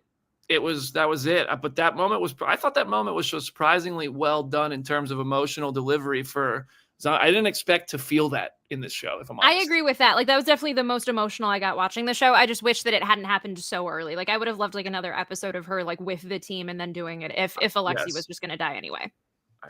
was it. But that moment I thought that moment was so surprisingly well done in terms of emotional delivery for I didn't expect to feel that in this show, if I'm honest. I agree with that. Like, that was definitely the most emotional I got watching the show. I just wish that it hadn't happened so early. Like, I would have loved like another episode of her like with the team and then doing it if Alexi was just going to die anyway.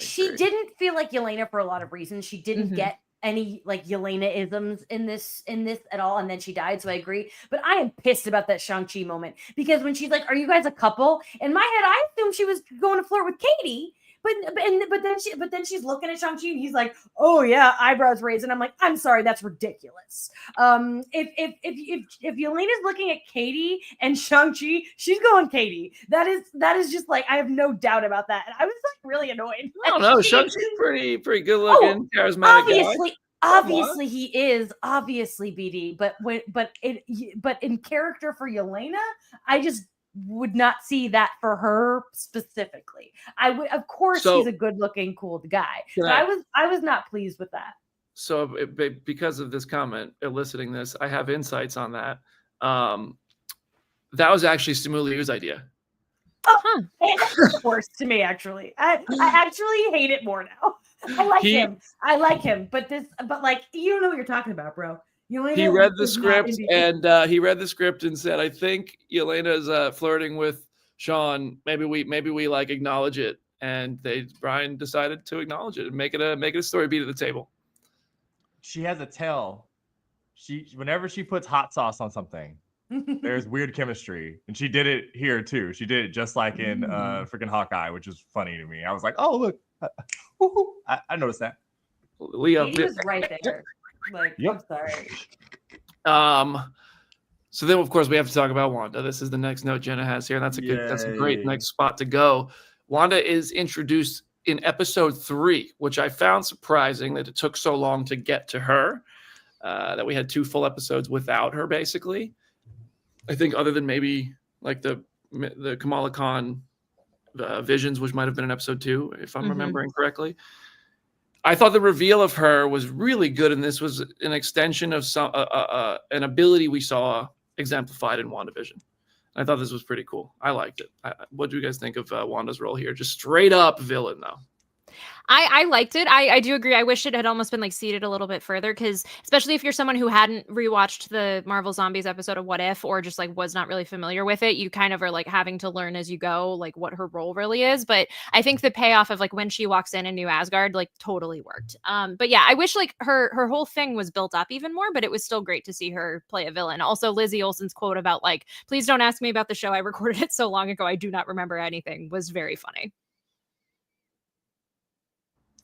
She didn't feel like Yelena for a lot of reasons. She didn't get any like Yelena-isms in this at all, and then she died, so I agree. But I am pissed about that Shang-Chi moment, because when she's like, are you guys a couple? In my head, I assumed she was going to flirt with Katie. but then she's looking at Shang-Chi and he's like, oh yeah, eyebrows raised, and I'm like, I'm sorry, that's ridiculous. If Yelena's looking at Katie and Shang-Chi, she's going Katie. That is just like, I have no doubt about that, and I was like really annoyed. I don't know, Shang-Chi's pretty good looking, charismatic Obviously he is, obviously BD, but in character for Yelena, I just would not see that for her specifically. I would, of course, he's a good-looking, cool guy. But I was not pleased with that. So because of this comment eliciting this, I have insights on that. That was actually Simu Liu's idea. Oh, that's worse to me, actually. I actually hate it more now. I like him, but like, you don't know what you're talking about, bro. He read the script and said, "I think Yelena's flirting with Sean. Maybe we like acknowledge it." And Brian decided to acknowledge it and make it a story beat at the table. She has a tell. Whenever she puts hot sauce on something, there's weird chemistry, and she did it here too. She did it just like in freaking Hawkeye, which is funny to me. I was like, "Oh look, I noticed that." Leo was right there. Like, yep. I'm sorry. So then, of course, we have to talk about Wanda. This is the next note Jenna has here, and that's a great next spot to go. Wanda is introduced in episode 3, which I found surprising that it took so long to get to her. That we had 2 full episodes without her, basically. I think, other than maybe like the Kamala Khan visions, which might have been in episode 2, if I'm remembering correctly. I thought the reveal of her was really good, and this was an extension of an ability we saw exemplified in WandaVision. I thought this was pretty cool. I liked it. What do you guys think of Wanda's role here? Just straight up villain, though. I liked it. I do agree. I wish it had almost been like seeded a little bit further, because especially if you're someone who hadn't rewatched the Marvel Zombies episode of What If, or just like was not really familiar with it, you kind of are like having to learn as you go, like what her role really is. But I think the payoff of like when she walks in New Asgard, like totally worked. But yeah, I wish like her whole thing was built up even more, but it was still great to see her play a villain. Also, Lizzie Olsen's quote about like, "Please don't ask me about the show. I recorded it so long ago. I do not remember anything," was very funny.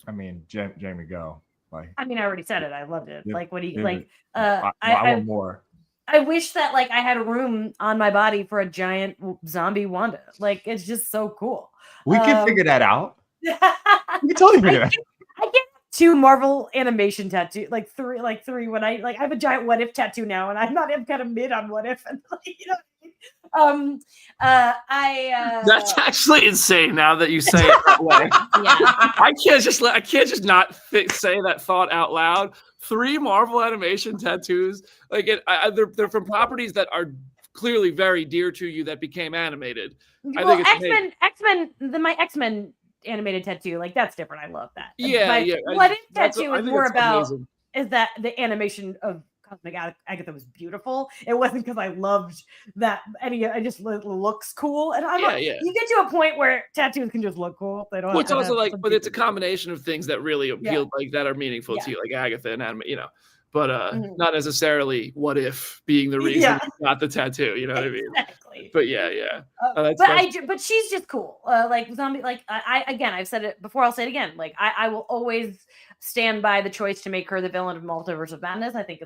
I mean, Jamie, go. Like, I mean, I already said it. I loved it. Like, what do you like? I want more. I wish that like I had a room on my body for a giant zombie Wanda. Like, it's just so cool. We can figure that out. We can totally figure that out. I get 2 Marvel animation tattoo, like three. When I have a giant What If tattoo now, and I'm kind of mid on What If, and like, you know. That's actually insane now that you say it that way. Yeah. I can't just not say that thought out loud. 3 Marvel animation tattoos, like they're from properties that are clearly very dear to you that became animated. Well, I think X-Men, my X-Men animated tattoo, like that's different. I love that. Yeah, yeah. What If tattoo is more about amazing. Is that the animation of Cosmic Agatha was beautiful. It wasn't because I loved that I just looks cool. And you get to a point where tattoos can just look cool. They don't. Well, it's also like, but it's a combination of things that really appeal, like that are meaningful to you, like Agatha and anime, you know. But not necessarily What If being the reason, not the tattoo. You know what I mean? Exactly. But yeah. But she's just cool. Like zombie. Like I've said it before. I'll say it again. Like I will always stand by the choice to make her the villain of Multiverse of Madness. I think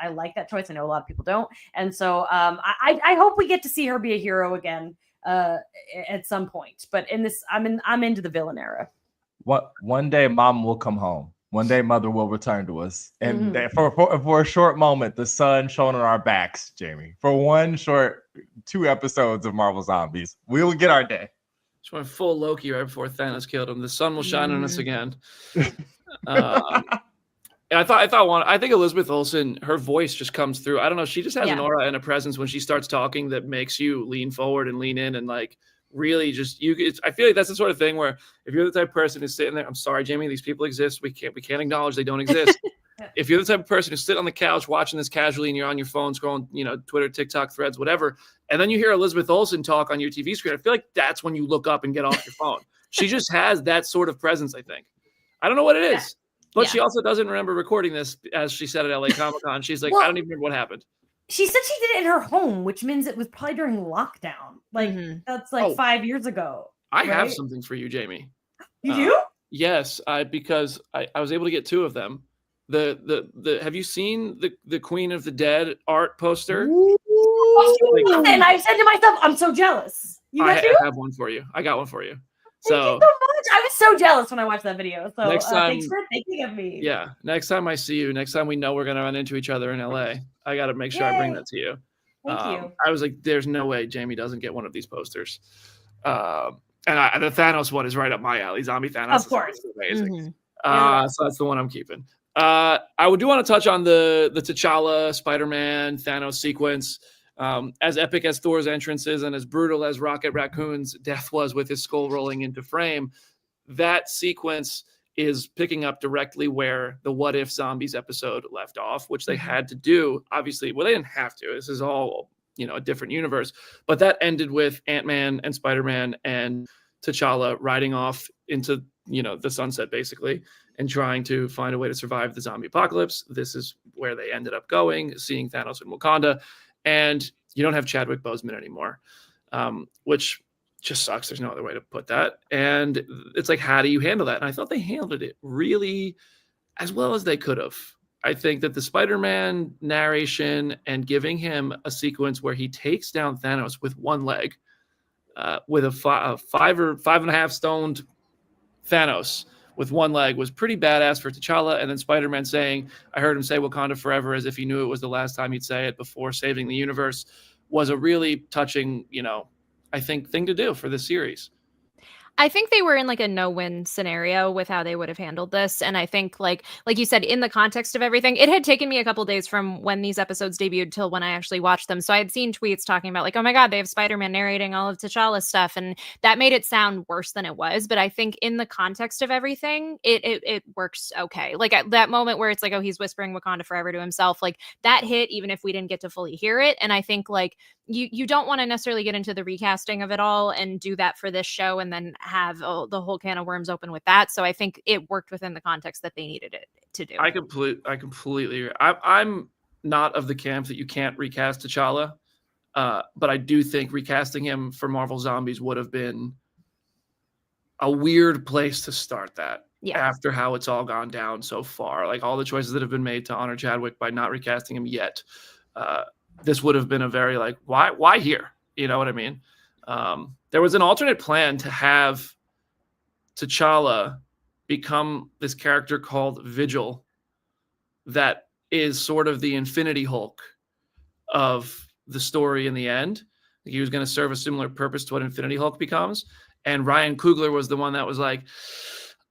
I like that choice. I know a lot of people don't, and so I hope we get to see her be a hero again at some point. But in this, I'm into the villain era. One day, Mom will come home. One day, Mother will return to us, and for a short moment, the sun shone on our backs, Jamie. For one short 2 episodes of Marvel Zombies, we will get our day. Just went full Loki right before Thanos killed him. The sun will shine on us again. And I think Elizabeth Olsen, her voice just comes through. I don't know. She just has an aura and a presence when she starts talking that makes you lean forward and lean in and like really just I feel like that's the sort of thing where if you're the type of person who's sitting there, I'm sorry, Jamie, these people exist. We can't acknowledge they don't exist. If you're the type of person who's sitting on the couch watching this casually and you're on your phone scrolling, Twitter, TikTok, Threads, whatever, and then you hear Elizabeth Olsen talk on your TV screen, I feel like that's when you look up and get off your phone. She just has that sort of presence, I think. I don't know what it is, but she also doesn't remember recording this, as she said at LA Comic-Con. She's like, I don't even remember what happened. She said she did it in her home, which means it was probably during lockdown. Like that's like 5 years ago. I have something for you, Jamie. You do? Yes, because I was able to get 2 of them. The have you seen the Queen of the Dead art poster? And I said to myself, I'm so jealous. You got I have one for you. I got one for you. Thank you so much. I was so jealous when I watched that video. So next time, thanks for thinking of me. Yeah. Next time I see you, next time we know we're gonna run into each other in LA, I gotta make sure I bring that to you. Thank you. I was like, there's no way Jamie doesn't get one of these posters. And the Thanos one is right up my alley. Zombie Thanos. Of course. Is amazing. So that's the one I'm keeping. I do want to touch on the T'Challa, Spider-Man, Thanos sequence. As epic as Thor's entrance is and as brutal as Rocket Raccoon's death was with his skull rolling into frame, that sequence is picking up directly where the What If Zombies episode left off, which they had to do. Obviously, well, they didn't have to. This is all, a different universe. But that ended with Ant-Man and Spider-Man and T'Challa riding off into, the sunset, basically, and trying to find a way to survive the zombie apocalypse. This is where they ended up going, seeing Thanos in Wakanda. And you don't have Chadwick Boseman anymore, which just sucks. There's no other way to put that. And it's like, how do you handle that? And I thought they handled it really as well as they could have. I think that the Spider-Man narration and giving him a sequence where he takes down Thanos with one leg, with a 5 or 5.5 stoned Thanos with one leg was pretty badass for T'Challa. And then Spider-Man saying, I heard him say Wakanda forever as if he knew it was the last time he'd say it before saving the universe, was a really touching, I think, thing to do for this series. I think they were in like a no-win scenario with how they would have handled this. And I think like you said, in the context of everything, it had taken me a couple days from when these episodes debuted till when I actually watched them. So I had seen tweets talking about like, oh my God, they have Spider-Man narrating all of T'Challa's stuff. And that made it sound worse than it was. But I think in the context of everything, it works okay. Like at that moment where it's like, oh, he's whispering Wakanda forever to himself, like that hit, even if we didn't get to fully hear it. And I think like you don't want to necessarily get into the recasting of it all and do that for this show and then have the whole can of worms open with that. So I think it worked within the context that they needed it to do. I completely agree. I'm not of the camp that you can't recast T'Challa, but I do think recasting him for Marvel Zombies would have been a weird place to start that. Yeah. After how it's all gone down so far, like all the choices that have been made to honor Chadwick by not recasting him yet, this would have been a very like, why here? You know what I mean? There was an alternate plan to have T'Challa become this character called Vigil that is sort of the Infinity Hulk of the story in the end. He was going to serve a similar purpose to what Infinity Hulk becomes. And Ryan Coogler was the one that was like,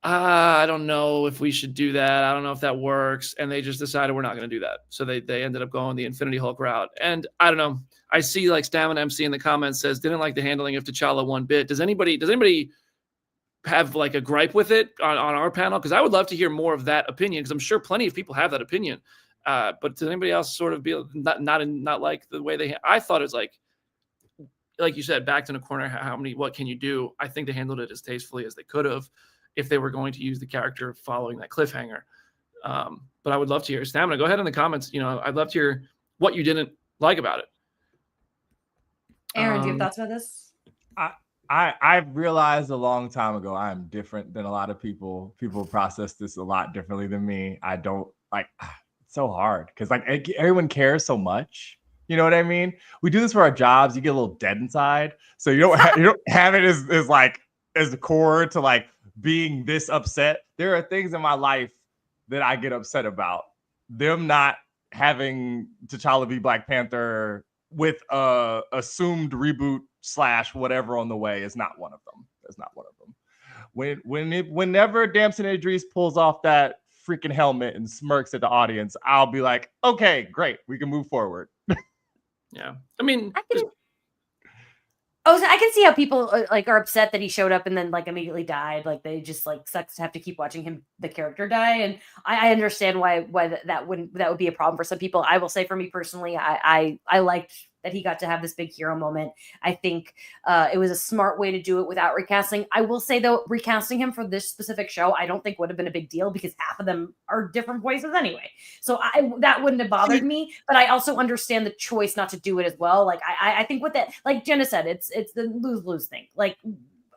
I don't know if we should do that. I don't know if that works. And they just decided we're not going to do that. So they ended up going the Infinity Hulk route. And I don't know. I see like Stamina MC in the comments says, didn't like the handling of T'Challa one bit. Does anybody have like a gripe with it on our panel? Because I would love to hear more of that opinion, because I'm sure plenty of people have that opinion. But does anybody else sort of be not like the way they? I thought it was like you said, backed in a corner. What can you do? I think they handled it as tastefully as they could have if they were going to use the character following that cliffhanger. But I would love to hear Stamina. Go ahead in the comments. I'd love to hear what you didn't like about it. Aaron, do you have thoughts about this? I realized a long time ago I am different than a lot of people. People process this a lot differently than me. I don't like it's so hard because like everyone cares so much. You know what I mean? We do this for our jobs. You get a little dead inside, so you don't have it as the core to like being this upset. There are things in my life that I get upset about. Them not having T'Challa be Black Panther with a assumed reboot / whatever on the way is not one of them. That's not one of them. Whenever Damson Idris pulls off that freaking helmet and smirks at the audience, I'll be like, okay, great, we can move forward. Yeah, I mean, I can see how people are upset that he showed up and then like immediately died. Like they just like sucks to have to keep watching the character die. And I understand why that would be a problem for some people. I will say for me personally, I liked that he got to have this big hero moment. I think it was a smart way to do it without recasting. I will say though, recasting him for this specific show, I don't think would have been a big deal because half of them are different voices anyway. So that wouldn't have bothered me, but I also understand the choice not to do it as well. Like I think with that, like Jenna said, it's the lose-lose thing. Like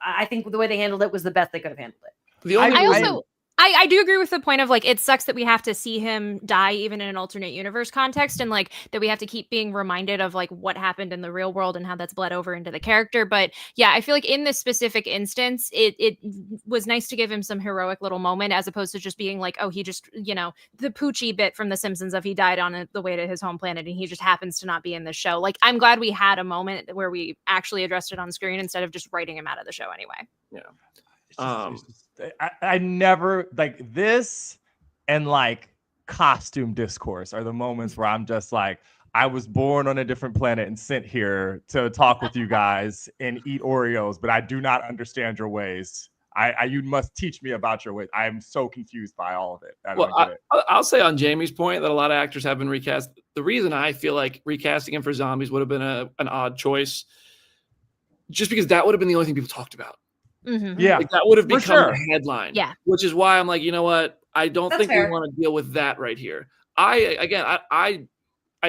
I think the way they handled it was the best they could have handled it. The only I do agree with the point of like it sucks that we have to see him die even in an alternate universe context, and like that we have to keep being reminded of like what happened in the real world and how that's bled over into the character. But yeah, I feel like in this specific instance, it was nice to give him some heroic little moment as opposed to just being like, oh, he just, you know, the Poochie bit from The Simpsons of he died on the way to his home planet and he just happens to not be in the show. Like, I'm glad we had a moment where we actually addressed it on screen instead of just writing him out of the show anyway. Yeah. I never like this, and like costume discourse are the moments where I'm just like, I was born on a different planet and sent here to talk with you guys and eat Oreos, but I do not understand your ways. You must teach me about your ways. I am so confused by all of it. I'll say on Jamie's point that a lot of actors have been recast. The reason I feel like recasting him for zombies would have been an odd choice, just because that would have been the only thing people talked about. Mm-hmm. Yeah, like that would have become the headline. Yeah, which is why I'm like, you know what? I don't think we want to deal with that right here. I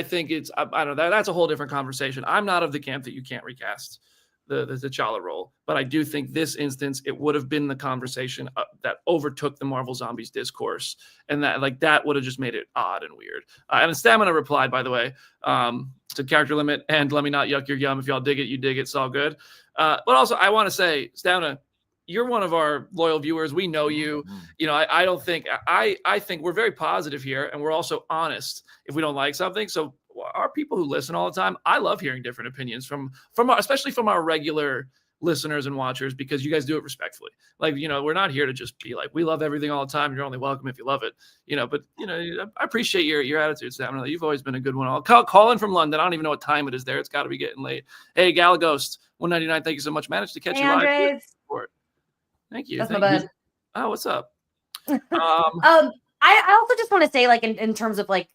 think it's I don't know, that's a whole different conversation. I'm not of the camp that you can't recast the T'Challa role, but I do think this instance it would have been the conversation that overtook the Marvel Zombies discourse, and that would have just made it odd and weird. And Stamina replied, by the way, to character limit and let me not yuck your yum. If y'all dig it, you dig it. It's all good. But also, I want to say, Stamina, you're one of our loyal viewers. We know you. You know, I don't think I think we're very positive here, and we're also honest if we don't like something. So our people who listen all the time, I love hearing different opinions from especially from our regular listeners and watchers, because you guys do it respectfully. Like, you know, we're not here to just be like, we love everything all the time. You're only welcome if you love it, you know, but you know, I appreciate your attitude, Stamina. You've always been a good one. I'll call in from London. I don't even know what time it is there. It's got to be getting late. Hey, Galaghost 199. Thank you so much. Managed to catch you live. Thank you. That's my bad. Oh, what's up? I also just want to say, like, in terms of like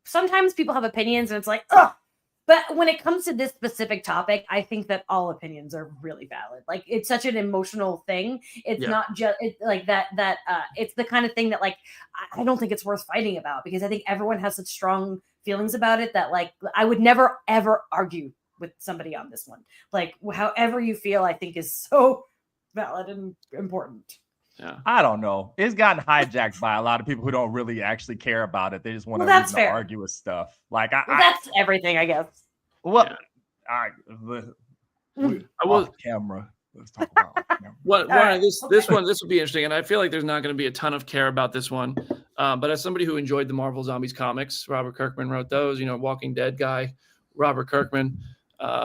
sometimes people have opinions and it's like, ugh. But when it comes to this specific topic, I think that all opinions are really valid. Like, it's such an emotional thing. It's not just like that. It's the kind of thing that, like, I don't think it's worth fighting about, because I think everyone has such strong feelings about it that, like, I would never ever argue with somebody on this one. Like, however you feel, I think is so valid and important. Yeah, I don't know. It's gotten hijacked by a lot of people who don't really actually care about it. They just want to argue with stuff. Like, that's everything, I guess. Well, I was camera. Let's talk about this will be interesting, and I feel like there's not going to be a ton of care about this one. But as somebody who enjoyed the Marvel Zombies comics, Robert Kirkman wrote those. You know, Walking Dead guy, Robert Kirkman,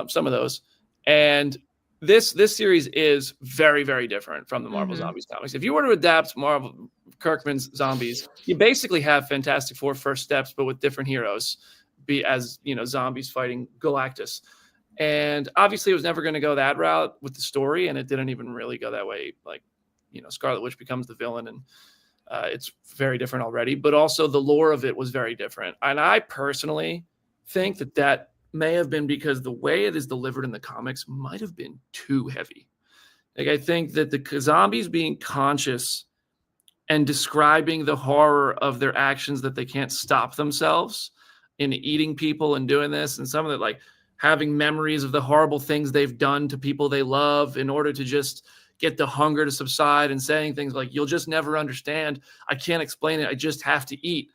some of those, and this series is very, very different from the Marvel Zombies comics. If you were to adapt Marvel Kirkman's Zombies, you basically have Fantastic Four First Steps, but with different heroes, as you know, zombies fighting Galactus. And obviously, it was never going to go that route with the story, and it didn't even really go that way. Like, you know, Scarlet Witch becomes the villain, and it's very different already. But also, the lore of it was very different. And I personally think that may have been because the way it is delivered in the comics might have been too heavy. Like, I think that the zombies being conscious and describing the horror of their actions, that they can't stop themselves in eating people and doing this, and some of it, like having memories of the horrible things they've done to people they love in order to just get the hunger to subside, and saying things like, you'll just never understand. I can't explain it. I just have to eat.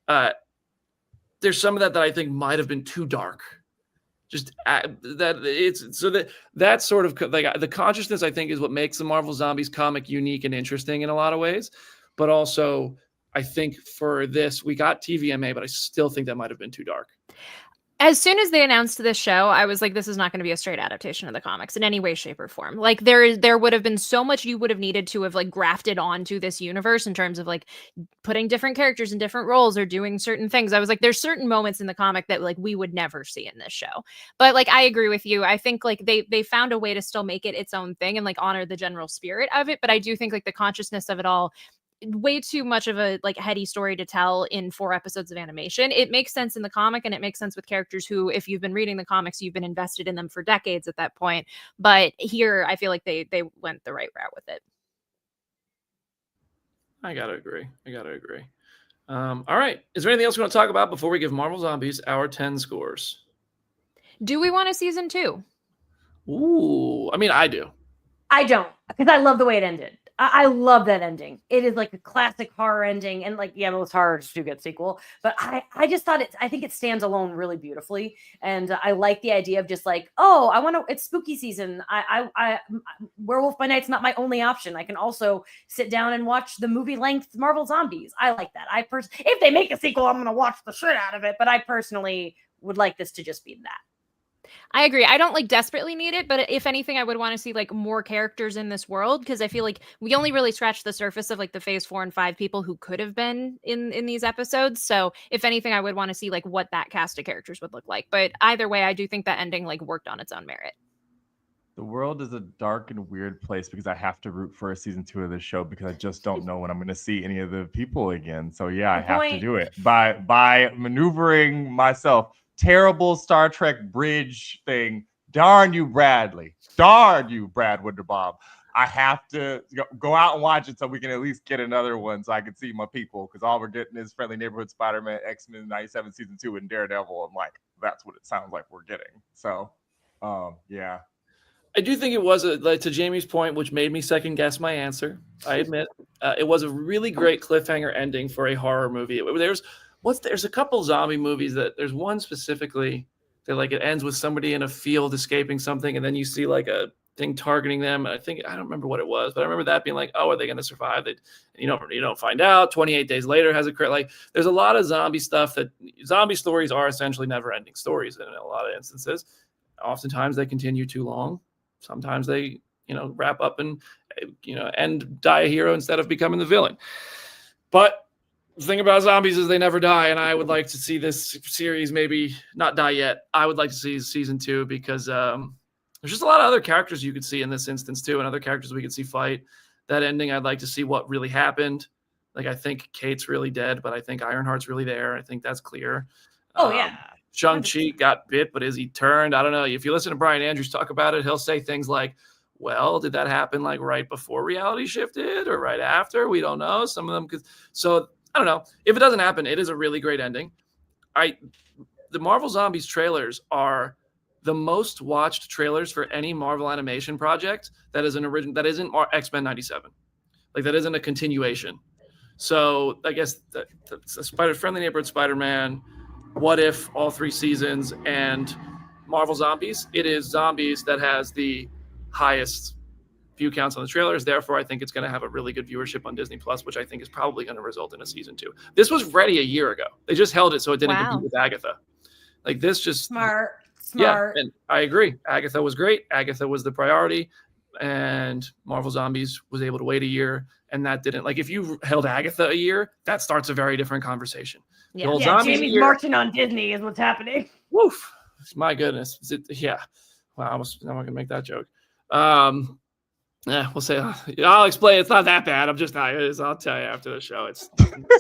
There's some of that I think might have been too dark. Just that it's so that sort of like the consciousness, I think, is what makes the Marvel Zombies comic unique and interesting in a lot of ways. But also, I think for this, we got TVMA, but I still think that might have been too dark. As soon as they announced this show, I was like, this is not going to be a straight adaptation of the comics in any way, shape, or form. Like, there would have been so much you would have needed to have like grafted onto this universe in terms of like putting different characters in different roles or doing certain things. I was like, there's certain moments in the comic that like we would never see in this show. But like, I agree with you. I think like they found a way to still make it its own thing and like honor the general spirit of it. But I do think like the consciousness of it all, way too much of a like heady story to tell in 4 episodes of animation. It makes sense in the comic, and it makes sense with characters who, if you've been reading the comics, you've been invested in them for decades at that point. But here, I feel like they went the right route with it. I gotta agree. All right. Is there anything else we want to talk about before we give Marvel Zombies our 10 scores? Do we want a season 2? Ooh, I mean, I do. I don't, because I love the way it ended. I love that ending. It is like a classic horror ending, and like most horrors do get sequel. But I just thought I think it stands alone really beautifully, and I like the idea of just like, oh, I want to. It's spooky season. Werewolf by Night's not my only option. I can also sit down and watch the movie length Marvel Zombies. I like that. If they make a sequel, I'm gonna watch the shit out of it. But I personally would like this to just be that. I agree. I don't like desperately need it, but if anything, I would want to see like more characters in this world, because I feel like we only really scratched the surface of like the phase 4 and 5 people who could have been in these episodes. So if anything, I would want to see like what that cast of characters would look like. But either way, I do think that ending like worked on its own merit. The world is a dark and weird place because I have to root for a season 2 of this show because I just don't know when I'm going to see any of the people again. So yeah, I have to do it by maneuvering myself. Terrible Star Trek bridge thing. Darn you, Bradley. Darn you, Brad Winderbaum. I have to go out and watch it so we can at least get another one so I can see my people, because all we're getting is Friendly Neighborhood Spider-Man, X-Men 97 Season 2, and Daredevil. I'm like, that's what it sounds like we're getting. So, yeah. I do think it was, like, to Jamie's point, which made me second guess my answer. I admit. It was a really great cliffhanger ending for a horror movie. There's a couple zombie movies that there's one specifically that like it ends with somebody in a field escaping something, and then you see like a thing targeting them. I don't remember what it was, but I remember that being like, oh, are they going to survive? You don't find out. 28 days later has occurred. Like there's a lot of zombie stuff that zombie stories are essentially never-ending stories in a lot of instances. Oftentimes they continue too long. Sometimes they wrap up and and die a hero instead of becoming the villain. But the thing about zombies is they never die, and I would like to see this series maybe not die yet. I would like to see season 2 because there's just a lot of other characters you could see in this instance too, and other characters we could see fight. That ending, I'd like to see what really happened. Like I think Kate's really dead, but I think Ironheart's really there. I think that's clear. Oh yeah. Shang-Chi got bit, but is he turned? I don't know. If you listen to Brian Andrews talk about it, he'll say things like, well, did that happen like right before reality shifted or right after? We don't know. Some of them could. So I don't know. If it doesn't happen, it is a really great ending. The Marvel Zombies trailers are the most watched trailers for any Marvel animation project that is an original, that isn't X-Men 97. Like that isn't a continuation. So I guess the Friendly Neighborhood Spider-Man, What If, all 3 seasons, and Marvel Zombies. It is Zombies that has the highest view counts on the trailers. Therefore, I think it's going to have a really good viewership on Disney Plus, which I think is probably going to result in a season 2. This was ready a year ago. They just held it so it didn't compete with Agatha. Like this just smart. Yeah, and I agree. Agatha was great. Agatha was the priority, and Marvel Zombies was able to wait a year, and that didn't. Like if you held Agatha a year, that starts a very different conversation. Yeah, Jamie's marching on Disney is what's happening. Woof! My goodness. Yeah. Wow. I'm not gonna make that joke. Yeah, we'll say. I'll explain. It's not that bad. I'm just not. I'll tell you after the show. It's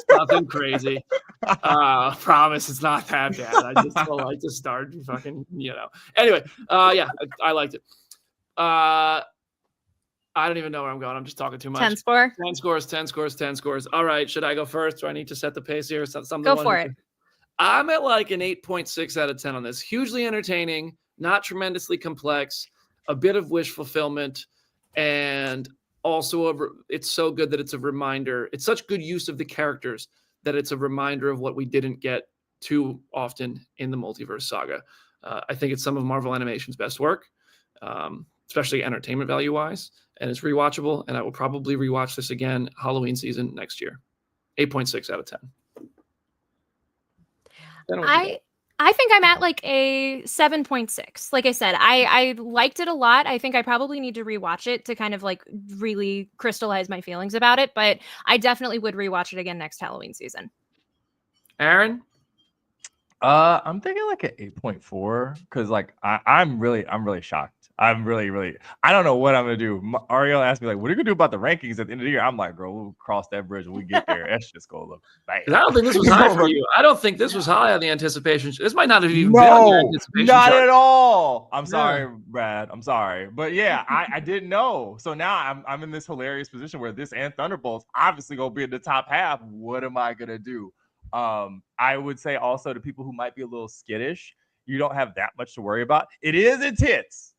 nothing crazy. Promise, it's not that bad. I just don't like to start fucking. Anyway. Yeah, I liked it. I don't even know where I'm going. I'm just talking too much. 10 score. 10 scores. 10 scores. 10 scores. All right. Should I go first? Do I need to set the pace here? Go for it. I'm at like an 8.6 out of 10 on this. Hugely entertaining, not tremendously complex, a bit of wish fulfillment. And also, it's so good that it's a reminder. It's such good use of the characters that it's a reminder of what we didn't get too often in the multiverse saga. I think it's some of Marvel Animation's best work, especially entertainment value-wise, and it's rewatchable, and I will probably rewatch this again Halloween season next year. 8.6 out of 10. I think I'm at like a 7.6. Like I said, I liked it a lot. I think I probably need to rewatch it to kind of like really crystallize my feelings about it. But I definitely would rewatch it again next Halloween season. Aaron? I'm thinking like an 8.4 because like I'm really shocked. I'm really I don't know what I'm gonna do. Ariel asked me like, what are you gonna do about the rankings at the end of the year? I'm like, girl, we'll cross that bridge when we get there. That's just gonna look bad. I don't think this was high for you. I don't think this was high on the anticipation. This might not have even been on your anticipation not chart. At all. I'm sorry, Brad. I'm sorry, but yeah, I didn't know. So now I'm in this hilarious position where this and Thunderbolts obviously gonna be in the top half. What am I gonna do? I would say also to people who might be a little skittish, you don't have that much to worry about. It is intense.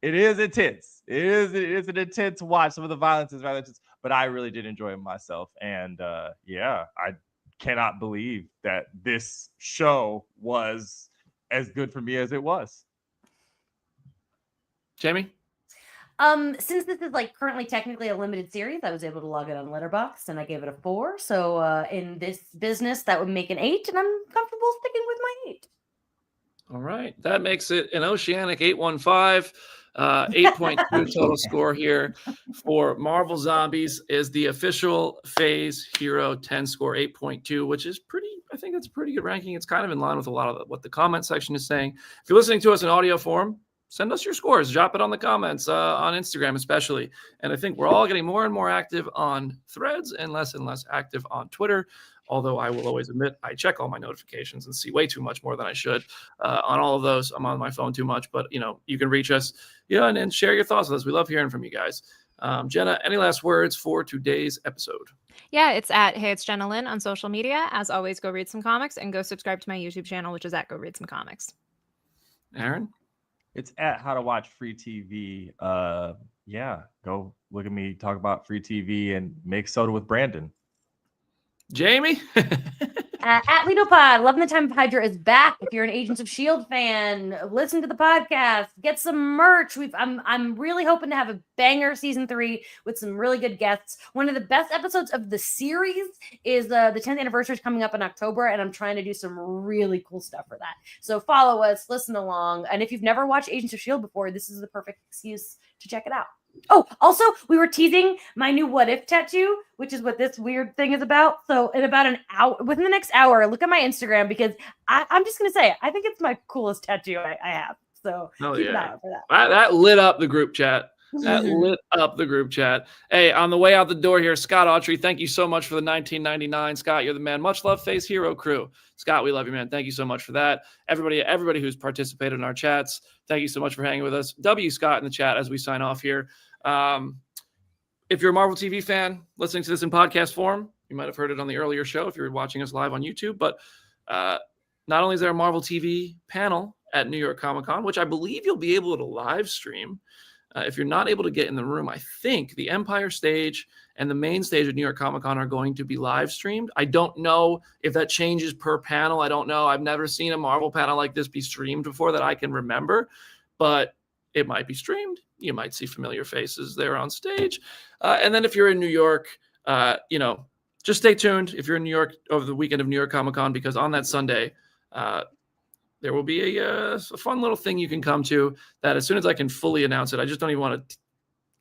It is intense. It is an intense watch. Some of the violence is rather intense. but I really did enjoy it myself. And yeah, I cannot believe that this show was as good for me as it was. Jamie? Since this is like currently technically a limited series, I was able to log it on Letterboxd and I gave it a 4. So in this business, that would make an 8, and I'm comfortable sticking with my 8. All right. That makes it an Oceanic 815. 8.2 total score here for Marvel Zombies is the official Phase Hero 10 score, 8.2, which is I think that's a pretty good ranking. It's kind of in line with a lot of what the comment section is saying. If you're listening to us in audio form, send us your scores. Drop it on the comments on Instagram, especially. And I think we're all getting more and more active on Threads and less active on Twitter. Although I will always admit I check all my notifications and see way too much more than I should on all of those. I'm on my phone too much, but you can reach us, and share your thoughts with us. We love hearing from you guys. Jenna, any last words for today's episode? Yeah, it's at Hey It's Jenna Lynn on social media. As always, go read some comics and go subscribe to my YouTube channel, which is at Go Read Some Comics. Aaron? It's at How to Watch Free TV. Yeah, go look at me talk about free TV and make soda with Brandon. Jamie? At LitoPod, Loving the Time of Hydra is back. If you're an Agents of S.H.I.E.L.D. fan, listen to the podcast, get some merch. I'm really hoping to have a banger season 3 with some really good guests. One of the best episodes of the series is the 10th anniversary is coming up in October, and I'm trying to do some really cool stuff for that. So follow us, listen along, and if you've never watched Agents of S.H.I.E.L.D. before, this is the perfect excuse to check it out. Oh, also, we were teasing my new What If tattoo, which is what this weird thing is about. So in about an hour, within the next hour, look at my Instagram, because I'm just going to say, I think it's my coolest tattoo I have. So keep an eye out for that. That lit up the group chat. That lit up the group chat. Hey, on the way out the door here, Scott Autry, thank you so much for the $19.99. Scott, you're the man. Much love, Phase Hero crew. Scott, we love you, man. Thank you so much for that. Everybody who's participated in our chats, thank you so much for hanging with us. W. Scott in the chat as we sign off here. If you're a Marvel TV fan listening to this in podcast form, you might have heard it on the earlier show if you're watching us live on YouTube. But not only is there a Marvel TV panel at New York Comic Con, which I believe you'll be able to live stream. If you're not able to get in the room, I think the Empire stage and the main stage of New York Comic Con are going to be live streamed. I don't know if that changes per panel. I don't know. I've never seen a Marvel panel like this be streamed before that I can remember, but it might be streamed. You might see familiar faces there on stage. And then if you're in New York, just stay tuned if you're in New York over the weekend of New York Comic Con, because on that Sunday, there will be a fun little thing you can come to that as soon as I can fully announce it. I just don't even want to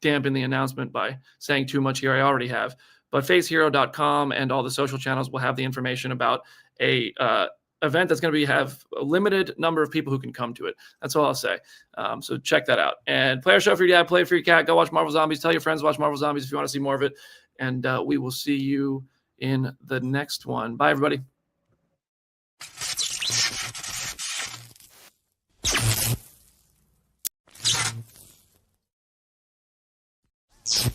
dampen the announcement by saying too much here. I already have. But phasehero.com and all the social channels will have the information about a event that's going to have a limited number of people who can come to it. That's all I'll say. So check that out. And play our show for your dad, play it for your cat. Go watch Marvel Zombies. Tell your friends to watch Marvel Zombies if you want to see more of it. And we will see you in the next one. Bye, everybody. You